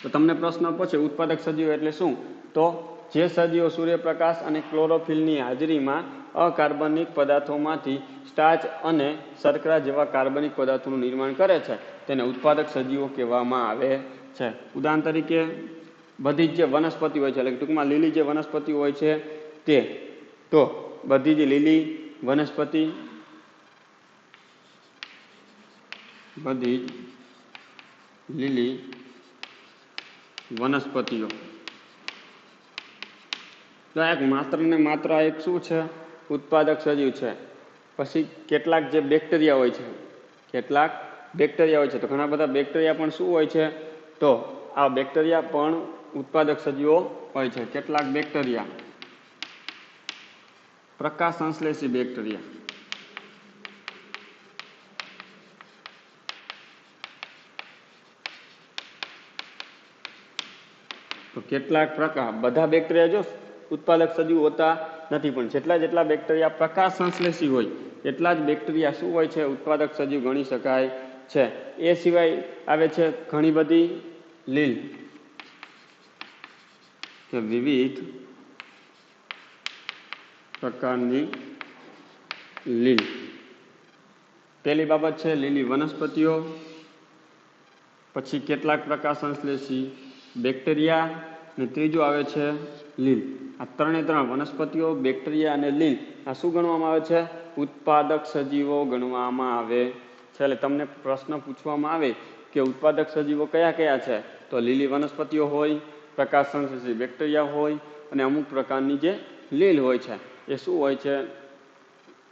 તો તમને પ્રશ્ન પૂછે ઉત્પાદક સજીવ એટલે શું? તો જે સજીવો સૂર્યપ્રકાશ અને ક્લોરોફિલની હાજરીમાં અકાર્બનિક પદાર્થોમાંથી સ્ટાર્ચ અને શર્કરા જેવા કાર્બનિક પદાર્થોનું નિર્માણ કરે છે તેને ઉત્પાદક સજીવો કહેવામાં આવે છે. ઉદાહરણ તરીકે બધી જ જે વનસ્પતિ હોય છે એટલે ટૂંકમાં લીલી જે વનસ્પતિ હોય છે તે તો બધી જ લીલી વનસ્પતિ બધી જ લીલી વનસ્પતિઓ તો એક માત્ર ને માત્ર એક શું છે? ઉત્પાદક સજીવ છે. પછી કેટલાક જે બેક્ટેરિયા હોય છે તો ઘણા બધા બેક્ટેરિયા પણ શું હોય છે? તો આ બેક્ટેરિયા પણ ઉત્પાદક સજીવો હોય છે. કેટલાક બેક્ટેરિયા પ્રકાશ સંશ્લેષી બેક્ટેરિયા તો કેટલાક પ્રકાર બધા બેક્ટેરિયા જો ઉત્પાદક સજીવ હોતા નથી પણ જેટલા બેક્ટેરિયા પ્રકાશ સંશ્લેષી હોય એટલા જ બેક્ટેરિયા શું હોય છે? ઉત્પાદક સજીવ ગણી શકાય છે. એ સિવાય આવે છે ઘણી બધી લીલ કે વિવિધ પ્રકારની લીલ. પહેલી બાબત છે લીલી વનસ્પતિઓ, પછી કેટલાક પ્રકાશ સંશ્લેષી બેક્ટેરિયા અને ત્રીજું આવે છે લીલ. આ ત્રણ વનસ્પતિઓ, બેક્ટેરિયા અને લીલ આ શું ગણવામાં આવે છે? ઉત્પાદક સજીવો ગણવામાં આવે છે. એટલે તમને પ્રશ્ન પૂછવામાં આવે કે ઉત્પાદક સજીવો કયા કયા છે? તો લીલી વનસ્પતિઓ હોય, પ્રકાશ સંશ્લેષી બેક્ટેરિયા હોય અને અમુક પ્રકારની જે લીલ હોય છે એ શું હોય છે?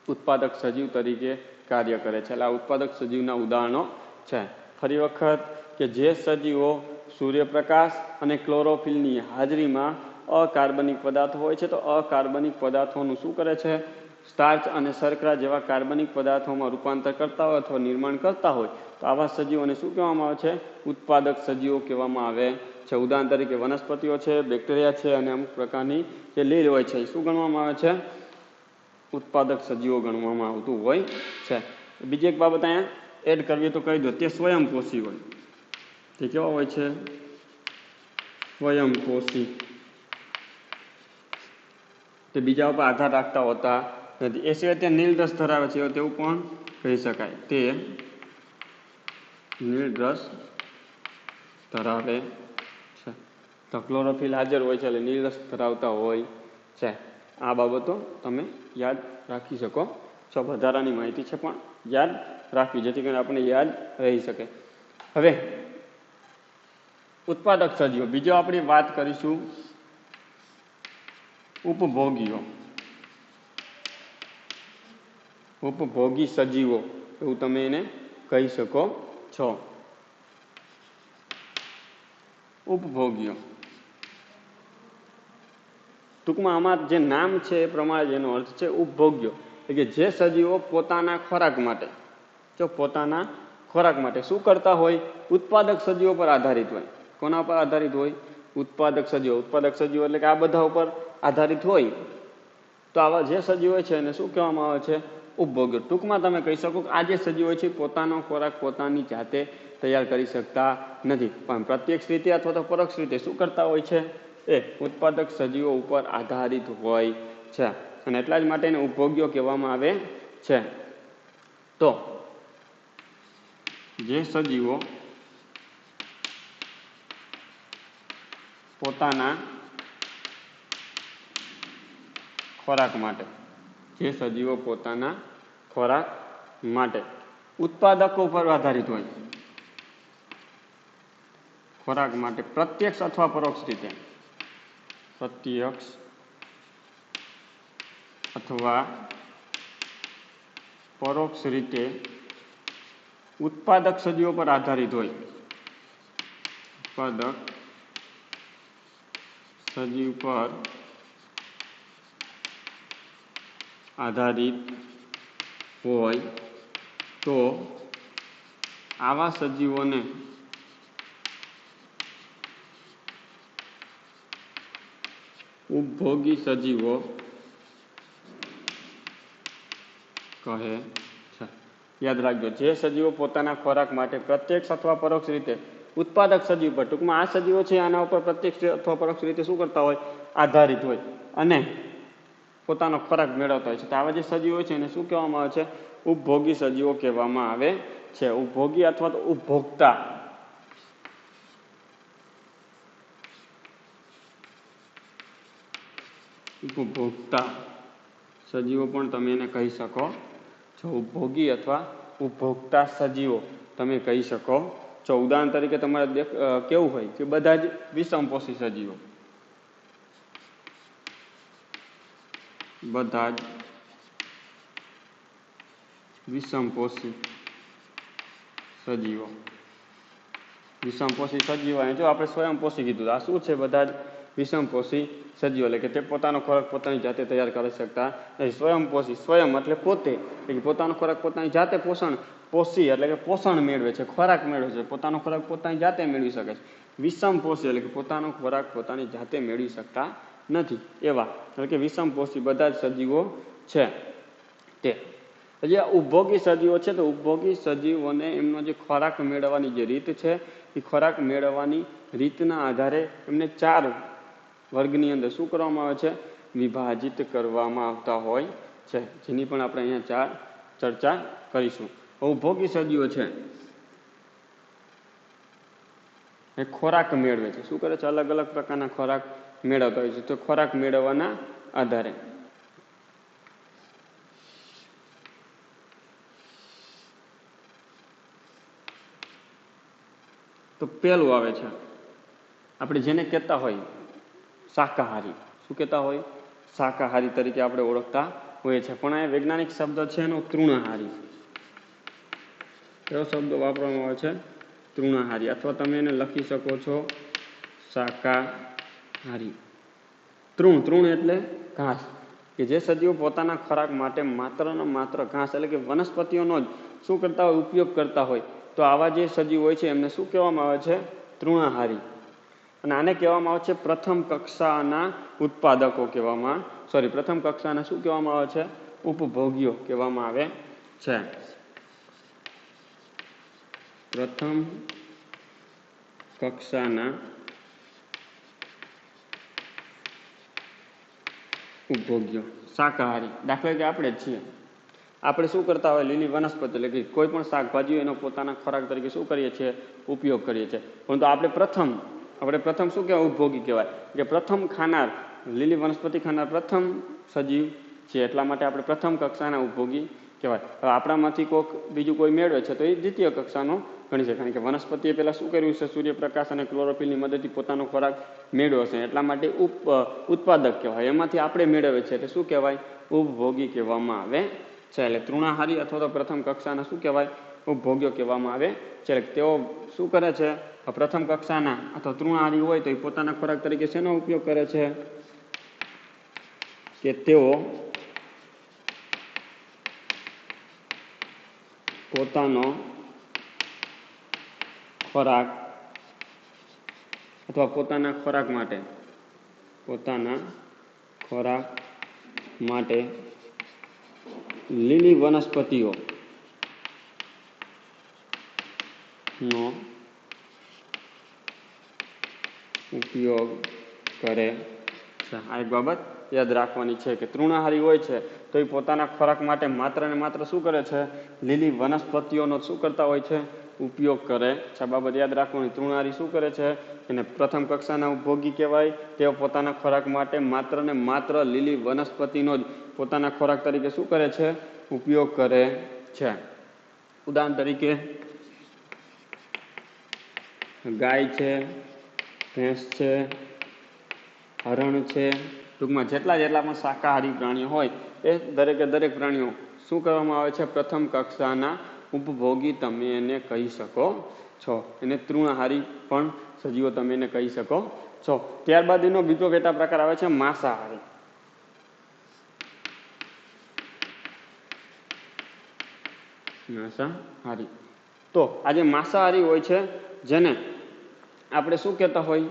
ઉત્પાદક સજીવ તરીકે કાર્ય કરે છે. એટલે આ ઉત્પાદક સજીવના ઉદાહરણો છે. ફરી વખત કે જે સજીવો સૂર્યપ્રકાશ અને ક્લોરોફિલની હાજરીમાં અકાર્બનિક પદાર્થો હોય છે તો અકાર્બનિક પદાર્થોનું શું કરે છે? સ્ટાર્ચ અને શર્કરા જેવા કાર્બનિક પદાર્થોમાં રૂપાંતર કરતા હોય અથવા નિર્માણ કરતા હોય તો આવા સજીવોને શું કહેવામાં આવે છે? ઉત્પાદક સજીવો કહેવામાં આવે છે. ઉદાહરણ તરીકે વનસ્પતિઓ છે, બેક્ટેરિયા છે અને અમુક પ્રકારની જે લીલ હોય છે એ શું ગણવામાં આવે છે? ઉત્પાદક સજીવો ગણવામાં આવતું હોય છે. બીજી એક બાબત અહીંયા એડ કરવી તો કહી દો, તે સ્વયંપોષી હોય. તે કેવા હોય છે? સ્વયંપોષી. તે બીજા ઉપર આધાર રાખતા હોતા નથી. એ સિવાય તે નીલરસ ધરાવે છે તેવું પણ કહી શકાય. તે નીલરસ ધરાવે છે. તો ક્લોરોફિલ હાજર હોય છે એટલે નીલરસ ધરાવતા હોય છે. આ બાબતો તમે યાદ રાખી શકો છો. વધારાની માહિતી છે પણ યાદ રાખવી જેથી કરીને આપણને યાદ રહી શકે. હવે ઉત્પાદક સજીવો બીજો આપણે વાત કરીશું ઉપભોગીઓ. ઉપભોગી સજીવો એવું તમે એને કહી શકો છો. ઉપભોગીઓ ટૂંકમાં આમાં જે નામ છે એ પ્રમાણે જેનો અર્થ છે ઉપભોગ્યો એટલે કે જે સજીવો પોતાના ખોરાક માટે શું કરતા હોય? ઉત્પાદક સજીવો પર આધારિત હોય. કોના પર આધારિત હોય? ઉત્પાદક સજીવો. ઉત્પાદક સજીવો એટલે કે આ બધા ઉપર આધારિત હોય તો આવા જે સજીવો છે એને શું કહેવામાં આવે છે? ઉપભોગ્યો. ટૂંકમાં તમે કહી શકો કે આ જે સજીવો છે પોતાનો ખોરાક પોતાની જાતે તૈયાર કરી શકતા નથી પણ પ્રત્યક્ષ રીતે અથવા તો પરોક્ષ રીતે શું કરતા હોય છે? એ ઉત્પાદક સજીવો ઉપર આધારિત હોય છે અને એટલા જ માટે એને ઉપભોગ્યો કહેવામાં આવે છે. તો જે સજીવો પોતાના ખોરાક માટે, જે સજીવો પોતાના ખોરાક માટે ઉત્પાદકો પર આધારિત હોય, ખોરાક માટે પ્રત્યક્ષ અથવા પરોક્ષ રીતે, પ્રત્યક્ષ અથવા પરોક્ષ રીતે ઉત્પાદક સજીવો પર આધારિત હોય, ઉત્પાદક સજીવ પર આધારિત હોય તો આવા સજીવોને ઉપભોગી સજીવો કહે છે. યાદ રાખજો, જે સજીવો પોતાના ખોરાક માટે પ્રત્યક્ષ અથવા પરોક્ષ રીતે ઉત્પાદક સજીવ પર, ટૂંકમાં આ સજીવો છે આના ઉપર પ્રત્યક્ષ અથવા પરોક્ષ રીતે શું કરતા હોય, આધારિત હોય અને પોતાનો ખોરાક મેળવતા હોય છે, તો આવા જે સજીવો છે એને શું કહેવામાં આવે છે, ઉપભોગી સજીવો કહેવામાં આવે છે. ઉપભોગી અથવા તો ઉપભોક્તા, ઉપભોક્તા સજીવો પણ તમે એને કહી શકો છો. ઉપભોગી અથવા ઉપભોક્તા સજીવો તમે કહી શકો છો. ઉદાહરણ તરીકે તમારે કેવું હોય કે બધા જ વિષમપોષી સજીવો, બધા જ વિષમપોષી સજીવો, વિષમપોષી સજીવો, જો આપણે સ્વયંપોષી કીધું, આ શું છે, બધા જ વિષમપોષી સજીવો, એટલે કે તે પોતાનો ખોરાક પોતાની જાતે તૈયાર કરી શકતા નથી. સ્વયંપોષી, સ્વયં એટલે પોતે, એટલે પોતાનો ખોરાક પોતાની જાતે પોષી એટલે કે પોષણ મેળવે છે, ખોરાક મેળવે છે, પોતાનો ખોરાક પોતાની જાતે મેળવી શકે છે. વિષમપોષી એટલે કે પોતાનો ખોરાક પોતાની જાતે મેળવી શકતા નથી એવા, એટલે કે વિષમપોષી બધા જ સજીવો છે તે. હજી આ ઉપભોગી સજીવો છે, તો ઉપભોગી સજીવોને એમનો જે ખોરાક મેળવવાની જે રીત છે, એ ખોરાક મેળવવાની રીતના આધારે એમને 4 વર્ગની અંદર શું કરવામાં આવે છે, વિભાજિત કરવામાં આવતા હોય છે, જેની પણ આપણે અહીંયા ચર્ચા કરીશું. ઉપભોગી સજીવો છે એ ખોરાક મેળવે છે, શું કરે છે, અલગ અલગ પ્રકારના ખોરાક મેળવતા હોય છે. તો ખોરાક મેળવવાના આધારે તો પેલું આવે છે આપણે જેને કહેતા હોય શાકાહારી. શું કહેતા હોય, શાકાહારી તરીકે આપણે ઓળખતા હોઈએ છીએ, પણ આ વૈજ્ઞાનિક શબ્દ છે એનો તૃણાહારી. એવો શબ્દ વાપરવામાં આવે છે, તૃણાહારી, અથવા તમે એને લખી શકો છો શાકાહારી. તૃણ એટલે ઘાસ, કે જે સજીવો પોતાના ખોરાક માટે માત્ર ને માત્ર ઘાસ એટલે કે વનસ્પતિઓનો જ શું કરતા હોય, ઉપયોગ કરતા હોય, તો આવા જે સજીવો હોય છે એમને શું કહેવામાં આવે છે, તૃણાહારી. અને આને કહેવામાં આવે છે પ્રથમ કક્ષાના ઉત્પાદકો કહેવામાં, પ્રથમ કક્ષાના શું કહેવામાં આવે છે, ઉપભોગીઓ કહેવામાં આવે છે. પ્રથમ કક્ષાના ઉપભોગ્યો, શાકાહારી. દાખલા કે આપણે જ છીએ, આપણે શું કરતા હોય, લીલી વનસ્પતિ એટલે કે કોઈ પણ શાકભાજી એનો પોતાના ખોરાક તરીકે શું કરીએ છીએ, ઉપયોગ કરીએ છીએ. પરંતુ આપણે પ્રથમ શું કહેવાય, ઉપભોગી કહેવાય, કે પ્રથમ ખાનાર, લીલી વનસ્પતિ ખાનાર પ્રથમ સજીવ છે, એટલા માટે આપણે પ્રથમ કક્ષાના ઉપભોગી કહેવાય. હવે આપણામાંથી બીજું કોઈ મેળવે છે તો એ દ્વિતીય કક્ષાનો ગણી છે, કારણ કે વનસ્પતિએ પહેલાં શું કર્યું છે, સૂર્યપ્રકાશ અને ક્લોરોફિલની મદદથી પોતાનો ખોરાક મેળવ્યો છે, એટલા માટે ઉત્પાદક કહેવાય. એમાંથી આપણે મેળવે છે એટલે શું કહેવાય, ઉપભોગી કહેવામાં આવે છે. એટલે તૃણાહારી અથવા તો પ્રથમ કક્ષાના શું કહેવાય, ઉપભોગ્યો કહેવામાં આવે છે. તેઓ શું કરે છે, પ્રથમ કક્ષાના અથવા તૃણાહારી હોય તો એ પોતાના ખોરાક તરીકે શેનો ઉપયોગ કરે છે, કે તેઓ પોતાનો ખોરાક અથવા પોતાના ખોરાક માટે લીલી વનસ્પતિઓ નો ઉપયોગ કરે છે. આ એક બાબત યાદ રાખવાની છે કે તૃણાહારી હોય છે તો એ પોતાના ખોરાક માટે માત્ર ને માત્ર શું કરે છે, લીલી વનસ્પતિઓનો શું કરતા હોય છે, ઉપયોગ કરે છે। બાબત યાદ રાખવાની, તૃણહારી શું કરે છે? એને પ્રથમ કક્ષાના ઉપભોગી કહેવાય। તેઓ પોતાના ખોરાક માટે માત્ર ને માત્ર લીલી વનસ્પતિનો જ પોતાના ખોરાક તરીકે શું કરે છે? ઉપયોગ કરે છે। ઉદાહરણ તરીકે ગાય છે, ભેંસ છે, હરણ છે, ટૂંકમાં જેટલા પણ શાકાહારી પ્રાણીઓ હોય એ દરેકે દરેક પ્રાણીઓ શું કરવામાં આવે છે? પ્રથમ કક્ષાના ઉપભોગી તમે એને કહી શકો છો। એને તૃણહારી પણ સજીવો તમે એને કહી શકો છો। ત્યારબાદ એનો બીજો પેટા પ્રકાર આવે છે માંસાહારી। માંસાહારી તો આજે માંસાહારી હોય છે જેને આપણે શું કહેતા હોય?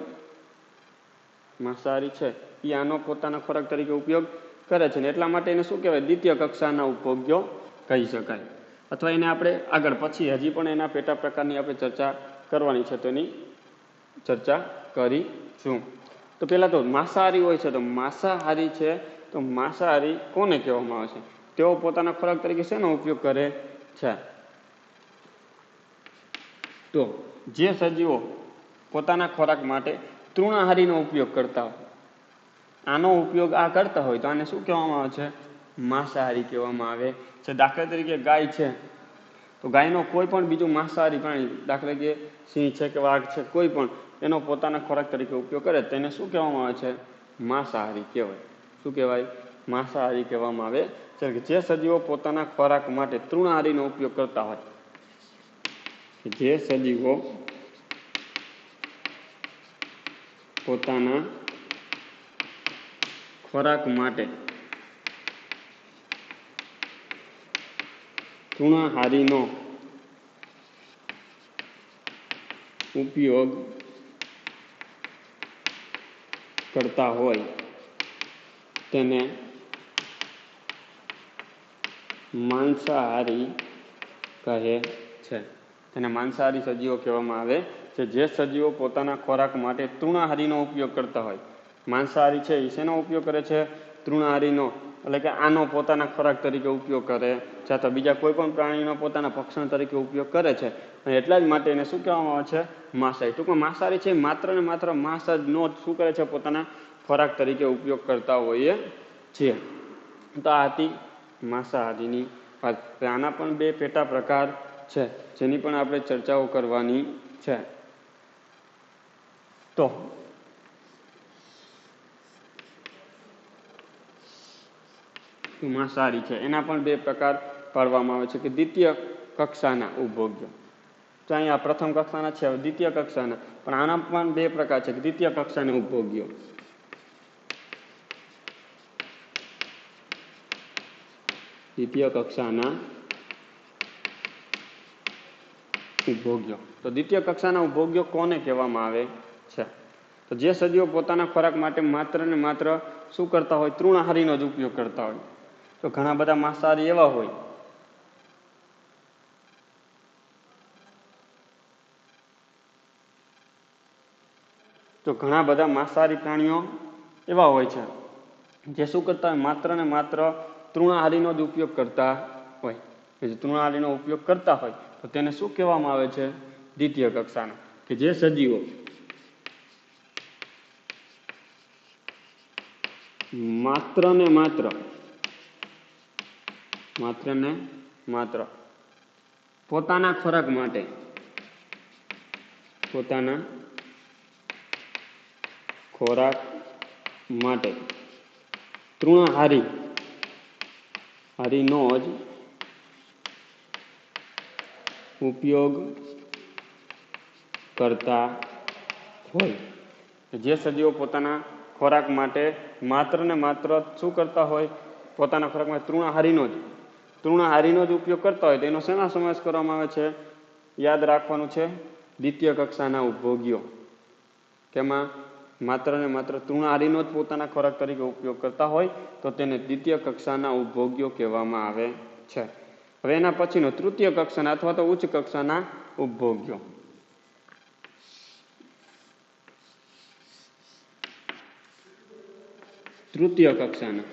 માંસાહારી છે એ આનો પોતાના ખોરાક તરીકે ઉપયોગ કરે છે ને એટલા માટે એને શું કહેવાય? દ્વિતીય કક્ષાના ઉપભોગ્યો કહી શકાય। અથવા એને આપણે આગળ પછી હજી પણ એના પેટા પ્રકારની આપણે ચર્ચા કરવાની છે, તો એની ચર્ચા કરીશું। તો પેલા તો માંસાહારી હોય છે, તો માંસાહારી છે તો માંસાહારી કોને કહેવામાં આવે છે? તેઓ પોતાના ખોરાક તરીકે શેનો ઉપયોગ કરે છે? તો જે સજીવો પોતાના ખોરાક માટે તૃણાહારીનો ઉપયોગ કરતા હોય, આનો ઉપયોગ આ કરતા હોય તો આને શું કહેવામાં આવે છે? માંસાહારી કહેવામાં આવે છે। દાખલા તરીકે ગાય છે તો ગાયનો કોઈ પણ બીજું માંસાહારી પ્રાણી, દાખલા કે સિંહ છે કે વાઘ છે, કોઈ પણ એનો પોતાના ખોરાક તરીકે ઉપયોગ કરે તેને શું કહેવામાં આવે છે? માંસાહારી કહેવાય। શું કહેવાય? માંસાહારી કહેવામાં આવે છે। જે સજીવો પોતાના ખોરાક માટે તૃણાહારીનો ઉપયોગ કરતા હોય, જે સજીવો પોતાના ખોરાક માટે તૃણાહારીનો ઉપયોગ કરતા હોય તેને માંસાહારી કહે છે। તેને માંસાહારી સજીવો કહેવામાં આવે છે। જે સજીવો પોતાના ખોરાક માટે તૃણાહારીનો ઉપયોગ કરતા હોય, માંસાહારી છે એ શેનો ઉપયોગ કરે છે? તૃણાહારીનો, એટલે કે આનો પોતાના ખોરાક તરીકે ઉપયોગ કરે છે, અથવા બીજા કોઈ પણ પ્રાણીનો પોતાના ભક્ષણ તરીકે ઉપયોગ કરે છે, અને એટલા જ માટે એને શું કહેવામાં આવે છે? માંસાહારી। ટૂંકમાં માંસાહારી છે માત્ર ને માત્ર માંસ જ નો શું કરે છે? પોતાના ખોરાક તરીકે ઉપયોગ કરતા હોઈએ છીએ। તો આ હતી માંસાહારીની વાત। આના પણ બે પેટા પ્રકાર છે જેની પણ આપણે ચર્ચાઓ કરવાની છે। તો માંસાહારી છે એના પણ બે પ્રકાર પાડવામાં આવે છે કે દ્વિતીય કક્ષાના ઉપભોગ્યો, તો અહીંયા પ્રથમ કક્ષાના છે, દ્વિતીય કક્ષાના, પણ આના પણ બે પ્રકાર છે, દ્વિતીય કક્ષાના ઉપભોગ્યો, દ્વિતીય કક્ષાના ઉપભોગ્યો। તો દ્વિતીય કક્ષાના ઉપભોગ્યો કોને કહેવામાં આવે છે? તો જે સજીવો પોતાના ખોરાક માટે માત્ર ને માત્ર શું કરતા હોય? તૃણાહારીનો જ ઉપયોગ કરતા હોય। તો ઘણા બધા માંસાહારી એવા હોય પ્રાણીઓ એવા હોય છે જે શું કરતા હોય? માત્ર ને માત્ર તૃણાહારીનો જ ઉપયોગ કરતા હોય। તૃણાહારીનો ઉપયોગ કરતા હોય તો તેને શું કહેવામાં આવે છે? દ્વિતીય કક્ષાના। કે જે સજીવો માત્ર ને માત્ર પોતાના ખોરાક માટે તૃણાહારીનો જ ઉપયોગ કરતા હોય। જે સજીવો પોતાના ખોરાક માટે માત્ર ને માત્ર શું કરતા હોય? પોતાના ખોરાકમાં તૃણાહારીનો જ ઉપયોગ કરતા હોય, તો એનો શેના સમાવેશ કરવામાં આવે છે? યાદ રાખવાનું છે, દ્વિતીય કક્ષાના ઉપભોગ્યો। તેમાં માત્ર ને માત્ર તૃણાહારીનો જ પોતાના ખોરાક તરીકે ઉપયોગ કરતા હોય તો તેને દ્વિતીય કક્ષાના ઉપભોગ્યો કહેવામાં આવે છે। હવે એના પછીનો તૃતીય કક્ષાના અથવા તો ઉચ્ચ કક્ષાના ઉપભોગ્યો। તૃતીય કક્ષાના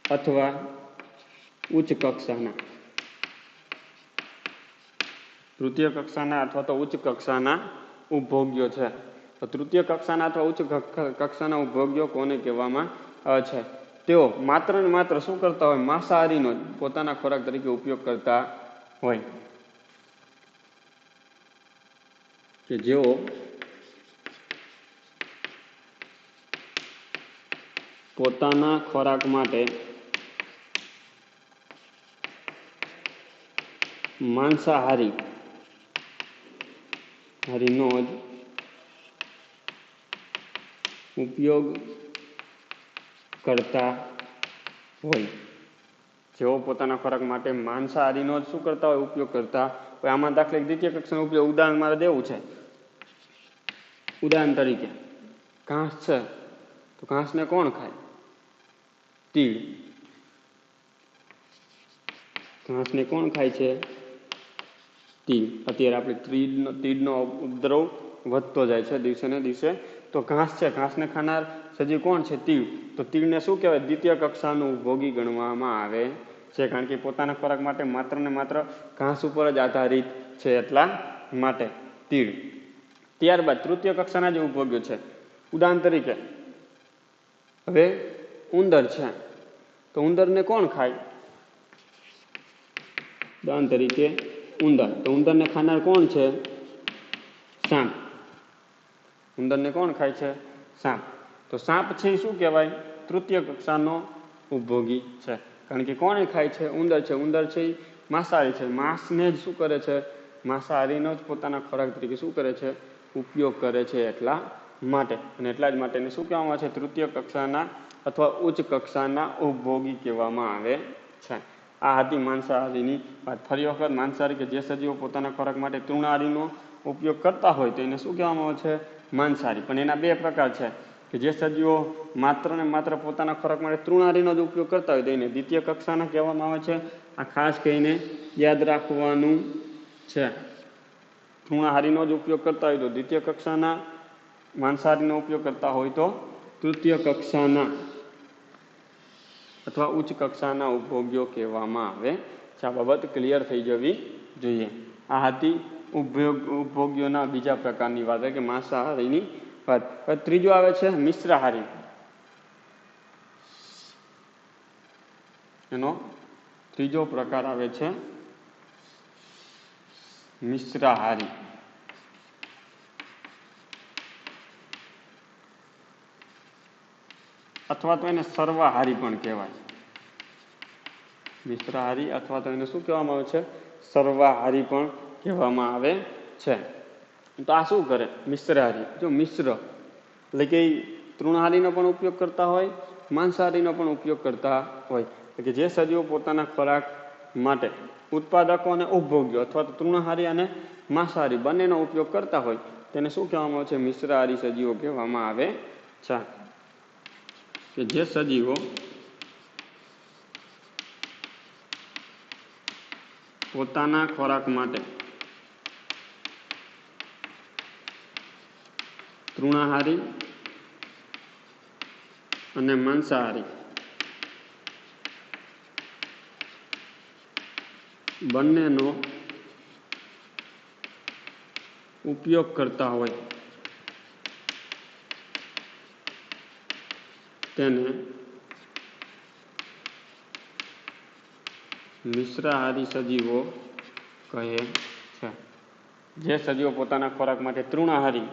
અથવા ઉચ્ચ કક્ષાના, તૃતીય કક્ષાના અથવા તો ઉચ્ચ કક્ષાના ઉપભોગ્યો છે. તો તૃતીય કક્ષાના અથવા ઉચ્ચ કક્ષાના ઉપભોગ્યો કોને કહેવામાં આવે છે? તેઓ માત્ર ને માત્ર શું કરતા હોય? માંસાહારીનો જ પોતાના ખોરાક તરીકે ઉપયોગ કરતા હોય. કે જેઓ પોતાના ખોરાક માટે માંસાહારીનો જ ઉપયોગ કરતા હોય. જેઓ પોતાના ખોરાક માટે માંસાહારીનો જ શું કરતા હોય? ઉપયોગ કરતા હોય. આમાં દાખલા દ્વિતીય કક્ષાનો ઉપયોગ ઉદાહરણ મારે દેવું છે. ઉદાહરણ તરીકે ઘાસ છે, તો ઘાસને કોણ ખાય? તીડ. ઘાસને કોણ ખાય છે? તીડ. અત્યારે આપણે તીડનો ઉપદ્રવ વધતો જાય છે દિવસે ને દિવસે. તો ઘાસ છે, ઘાસને ખાનાર સજીવ કોણ છે? તીડ. તો તીડને શું કહેવાય? દ્વિતીય કક્ષાનું ઉપભોગી ગણવામાં આવે છે, કારણ કે પોતાના ખોરાક માટે માત્ર ને માત્ર ઘાસ ઉપર જ આધારિત છે એટલા માટે તીડ. ત્યારબાદ તૃતીય કક્ષાના જે ઉપભોગ્યો છે, ઉદાહરણ તરીકે હવે ઉંદર છે, તો ઉંદરને કોણ ખાય? ઉદાહરણ તરીકે ઉંદર. તો ઉંદરને ખાનાર કોણ છે? સાપ. ઉંદરને કોણ ખાય છે? સાપ. તો સાપ છે એ શું કહેવાય? તૃતીય કક્ષાનો ઉપભોગી છે, કારણ કે કોને ખાય છે? ઉંદર છે. ઉંદર છે એ માંસાહારી છે. માંસને જ શું કરે છે? માંસાહારીનો જ પોતાના ખોરાક તરીકે શું કરે છે? ઉપયોગ કરે છે એટલા માટે. અને એટલા જ માટે શું કહેવામાં આવે છે? તૃતીય કક્ષાના અથવા ઉચ્ચ કક્ષાના ઉપભોગી કહેવામાં આવે છે. આ હતી માંસાહારીની વાત. ફરી વખત માંસાહારી કે જે સજીવો પોતાના ખોરાક માટે તૃણાહારીનો ઉપયોગ કરતા હોય તો એને શું કહેવામાં આવે છે? માંસાહારી. પણ એના બે પ્રકાર છે, કે જે સજીવો માત્ર ને માત્ર પોતાના ખોરાક માટે તૃણાહારીનો જ ઉપયોગ કરતા હોય તો એને દ્વિતીય કક્ષાના કહેવામાં આવે છે. આ ખાસ કહીને યાદ રાખવાનું છે. તૃણાહારીનો જ ઉપયોગ કરતા હોય તો દ્વિતીય કક્ષાના, માંસાહારીનો ઉપયોગ કરતા હોય તો તૃતીય કક્ષાના અથવા ઉચ્ચ કક્ષાના ઉપભોગ્યો કહેવામાં આવે છે. આ બાબત ક્લિયર થઈ જવી જોઈએ. આ હતી ઉપભોગ્યોના બીજા પ્રકારની વાત, કે માંસાહારીની વાત. ત્રીજો આવે છે મિશ્રાહારી. એનો ત્રીજો પ્રકાર આવે છે મિશ્રાહારી, અથવા તો એને સર્વાહારી પણ કહેવાય. મિશ્રાહારી અથવા તો એને શું કહેવામાં આવે છે? સર્વાહારી પણ કહેવામાં આવે છે. તો આ શું કરે? મિશ્રાહારી. જો મિશ્ર એટલે કે તૃણહારીનો પણ ઉપયોગ કરતા હોય, માંસાહારીનો પણ ઉપયોગ કરતા હોય. કે જે સજીવો પોતાના ખોરાક માટે ઉત્પાદકો અને ઉપભોગ્યો અથવા તો તૃણહારી અને માંસાહારી બંનેનો ઉપયોગ કરતા હોય તેને શું કહેવામાં આવે છે? મિશ્રાહારી સજીવો કહેવામાં આવે છે. કે જે સજીવો પોતાના ખોરાક માટે તૃણાહારી અને માંસાહારી બંનેનો ઉપયોગ કરતા હોય તેને મિશ્રાહારી સજીવો કહે છે. જે સજીવો પોતાના ખોરાક માટે તૃણાહારી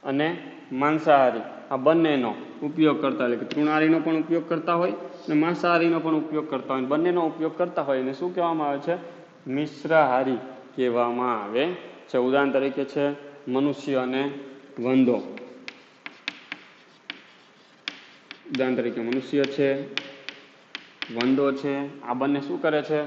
અને માંસાહારી આ બંનેનો ઉપયોગ કરતા હોય, એટલે કે તૃણાહારીનો પણ ઉપયોગ કરતા હોય અને માંસાહારીનો પણ ઉપયોગ કરતા હોય, બંનેનો ઉપયોગ કરતા હોય એને શું કહેવામાં આવે છે? મિશ્રાહારી કહેવામાં આવે છે. ઉદાહરણ તરીકે છે મનુષ્ય અને વંદો. ઉદાહરણ તરીકે મનુષ્ય છે, વંદો છે, આ બંને શું કરે છે?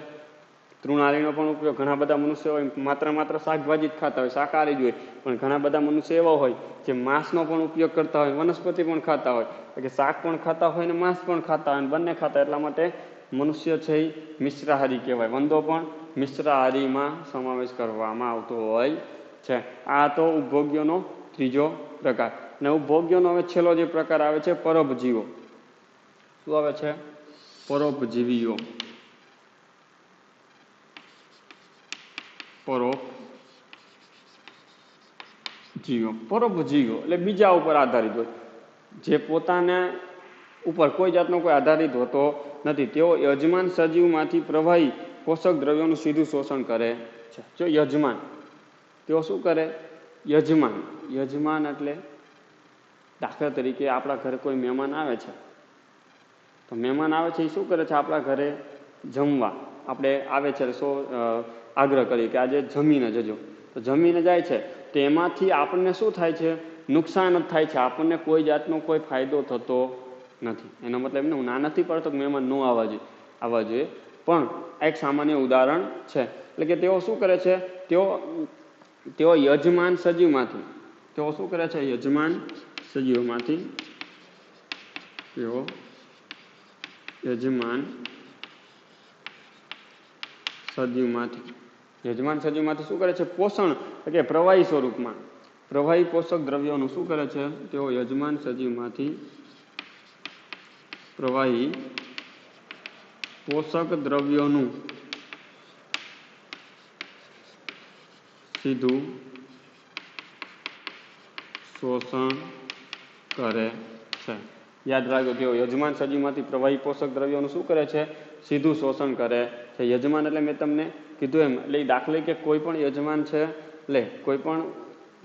તૃણાહારીનો પણ ઉપયોગ. ઘણા બધા મનુષ્યો હોય માત્ર શાકભાજી જ ખાતા હોય, શાકાહારી જ હોય, પણ ઘણા બધા મનુષ્ય એવા હોય જે માંસનો પણ ઉપયોગ કરતા હોય, વનસ્પતિ પણ ખાતા હોય, એટલે શાક પણ ખાતા હોય અને માંસ પણ ખાતા હોય, બંને ખાતા. એટલા માટે મનુષ્ય છે એ મિશ્રાહારી કહેવાય. વંદો પણ મિશ્રાહારીમાં સમાવેશ કરવામાં આવતો હોય છે. આ તો ઉપભોગ્યોનો ત્રીજો પ્રકાર. અને ઉપભોગ્યોનો હવે છેલ્લો જે પ્રકાર આવે છે પરોપજીવો. શું આવે છે? પરોપજીવીઓ. પરોપજીવીઓ એટલે બીજા ઉપર આધારિત હોય, જે પોતાને ઉપર કોઈ જાતનો કોઈ આધારિત હોતો નથી. તેઓ યજમાન સજીવમાંથી પ્રવાહી પોષક દ્રવ્યોનું સીધું શોષણ કરે છે. જો યજમાન, તેઓ શું કરે? યજમાન એટલે દાખલા તરીકે આપણા ઘરે કોઈ મહેમાન આવે છે, તો મહેમાન આવે છે એ શું કરે છે? આપણા ઘરે જમવા આપણે આવે છે આગ્રહ કરીએ કે આજે જમીને જજો, તો જમીને જાય છે, તો એમાંથી આપણને શું થાય છે? નુકસાન જ થાય છે. આપણને કોઈ જાતનો કોઈ ફાયદો થતો નથી. એનો મતલબ એમને હું ના નથી પડતો કે મહેમાન ન આવવા જોઈએ, પણ એક સામાન્ય ઉદાહરણ છે. એટલે કે તેઓ શું કરે છે? તેઓ યજમાન સજીવમાંથી તેઓ શું કરે છે? યજમાન સજીવમાંથી તેઓ યજમાન સજીવમાંથી શું કરે છે? પોષણ એટલે કે પ્રવાહી સ્વરૂપમાં પ્રવાહી પોષક દ્રવ્યોનું શું કરે છે? તેઓ યજમાન સજીવમાંથી પ્રવાહી પોષક દ્રવ્યોનું સીધું શોષણ કરે છે. યાદ રાખજો, તેઓ યજમાન સજીવમાંથી પ્રવાહી પોષક દ્રવ્યોનું શું કરે છે? સીધું શોષણ કરે છે. યજમાન એટલે મેં તમને કીધું એમ, એટલે દાખલે કે કોઈ પણ યજમાન છે, એટલે કોઈ પણ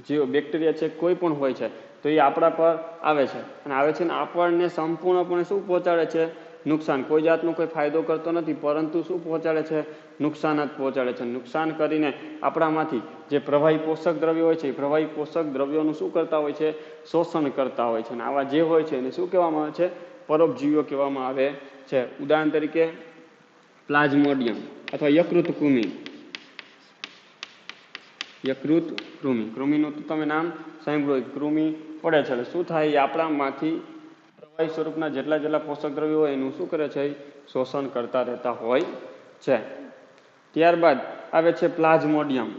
જીવ બેક્ટેરિયા છે, કોઈ પણ હોય છે, તો એ આપણા પર આવે છે અને આવે છે ને આપણને સંપૂર્ણપણે શું પહોંચાડે છે? નુકસાન. કોઈ જાતનો કોઈ ફાયદો કરતો નથી, પરંતુ શું પહોંચાડે છે? નુકસાન જ પહોંચાડે છે. નુકસાન કરીને આપણામાંથી જે પ્રવાહી પોષક દ્રવ્યો હોય છે, એ પ્રવાહી પોષક દ્રવ્યોનું શું કરતા હોય છે? શોષણ કરતા હોય છે. અને આવા જે હોય છે એને શું કહેવામાં આવે છે? પરોપજીવીઓ કહેવામાં આવે છે. ઉદાહરણ તરીકે પ્લાઝ્મોડિયમ અથવા યકૃત કૃમિનું તો તમે નામ સાંભળ્યું, કૃમિ પડે છે એટલે શું થાય? આપણામાંથી પ્રવાહી સ્વરૂપના જેટલા પોષક દ્રવ્યો હોય એનું શું કરે છે? શોષણ કરતા રહેતા હોય છે. ત્યારબાદ આવે છે પ્લાઝ્મોડિયમ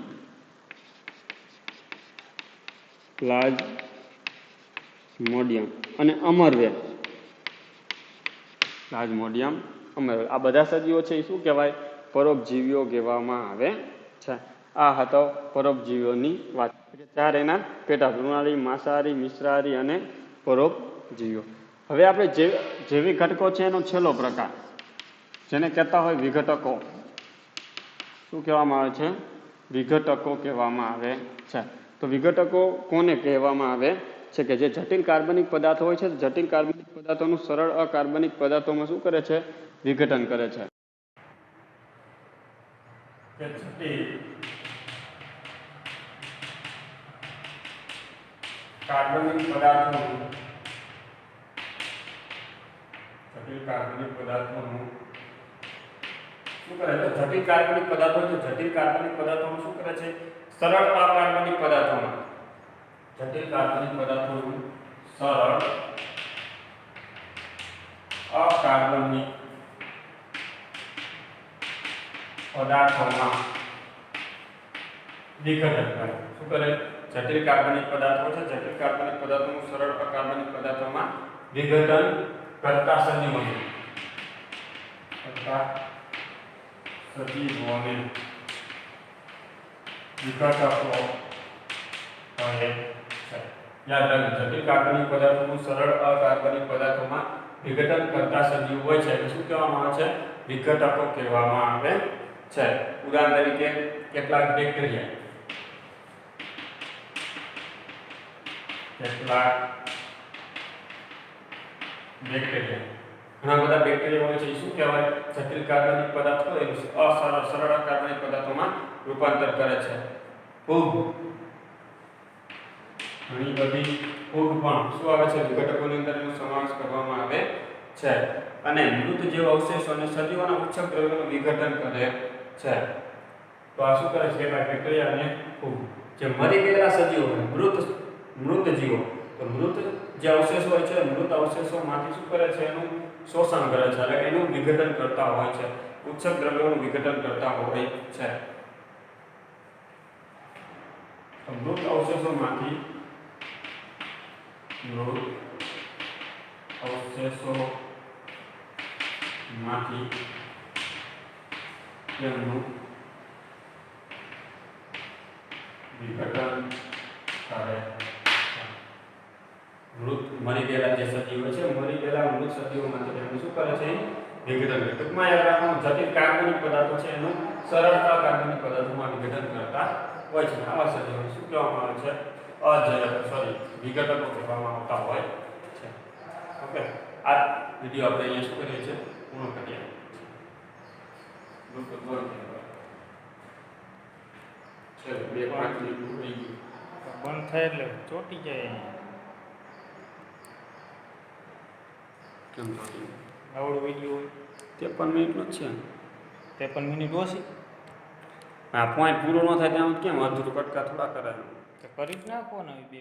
અને અમરવેલ. આ બધા સજીવો છે એ શું કહેવાય? પરોપજીવીઓ કહેવામાં આવે છે. આ હતો પરોપજીવીઓની વાત. ચાર એના પેટા: તૃણાહારી, માંસાહારી, મિશ્રાહારી અને પરોપજીવીઓ. હવે આપણે જૈવિક ઘટકો છે એનો છેલ્લો પ્રકાર, જેને કહેતા હોય વિઘટકો. શું કહેવામાં આવે છે? વિઘટકો કહેવામાં આવે છે. તો વિઘટકો કોને કહેવામાં આવે છે? કે જે જટિલ કાર્બનિક પદાર્થો હોય છે, જટિલ કાર્બનિક પદાર્થોનું સરળ અકાર્બનિક પદાર્થોમાં શું કરે છે? વિઘટન કરે છે. જટિલ કાર્બનિક પદાર્થોનું શું કરે છે? જટિલ કાર્બનિક પદાર્થોનું શું કરે છે? સરળ અકાર્બનિક પદાર્થોમાં સરળ અકાર્બનિક પદાર્થોમાં વિઘટન કરે. શું કરે? જટિલ કાર્બનિક પદાર્થો છે, જટિલ કાર્બનિક પદાર્થોનું સરળ અકાર્બનિક પદાર્થોમાં વિઘટન કરતા સજીવોને વિઘટકો કહે છે. યાદ રાખજો, જટિલ કાર્બનિક પદાર્થોનું સરળ અકાર્બનિક પદાર્થોમાં વિઘટન કરતા સજીવો હોય છે એટલે શું કહેવામાં આવે છે? વિઘટકો કહેવામાં આવે છે. ઉદાહરણ તરીકે કેટલાક બેક્ટેરિયા ઘણા બધા બેક્ટેરિયા હોય છે, એ શું કહેવાય? જટિલ કાર્બનિક પદાર્થ હોય એનું સરળ કાર્બનિક પદાર્થોમાં રૂપાંતર કરે છે. ફૂગ, ઘણી બધી ફૂગ પણ શું આવે છે? વિઘટકોની અંદર એનો સમાવેશ કરવામાં આવે છે. અને મૃત જેવા અવશેષો અને સજીવોના ઉચ્છક દ્રવ્યોનું વિઘટન કરે છે. તો આ શું કરે છે? બેક્ટેરિયા અને ફૂગ. જે મરી ગયેલા સજીવો મૃત જીવો, તો મૃત જે અવશેષો હોય છે, મૃત અવશેષોમાંથી શું કરે છે? એનું શોષણ કરે છે, એટલે એનું વિઘટન કરતા હોય છે, ઉચ્છક દ્રવ્યોનું વિઘટન કરતા હોય છે. તો મૃત અવશેષોમાંથી તેમનું વિઘટન કરે મૃત મરી ગયેલા જે સજીવો છે મરી ગયેલા મૃત સજીવોમાંથી એનું શું કરે છે વિઘટન કરે ટૂંકમાં યાદ રાખવાનું જટિલ કાર્બનિક પદાર્થો છે એનું સરળતા કાર્બનિક પદાર્થોમાં વિઘટન કરતા હોય છે આવા સજીવો શું કહેવામાં આવે છે વિઘટકો કહેવામાં આવતા હોય છે ઓકે આ વિડિયો આપણે અહીંયા શું કરીએ છીએ પૂર્ણ કરીએ બંધ થાય એટલે ચોટી જાય કેમ ચોટી આવડો વિડીયો 53 મિનિટનો જ છે 53 મિનિટ ઓછી આ પોઈન્ટ પૂરો ન થાય ત્યાં કેમ અધૂરું કટકા થોડા કરાય તો કરી જ નાખો ને બે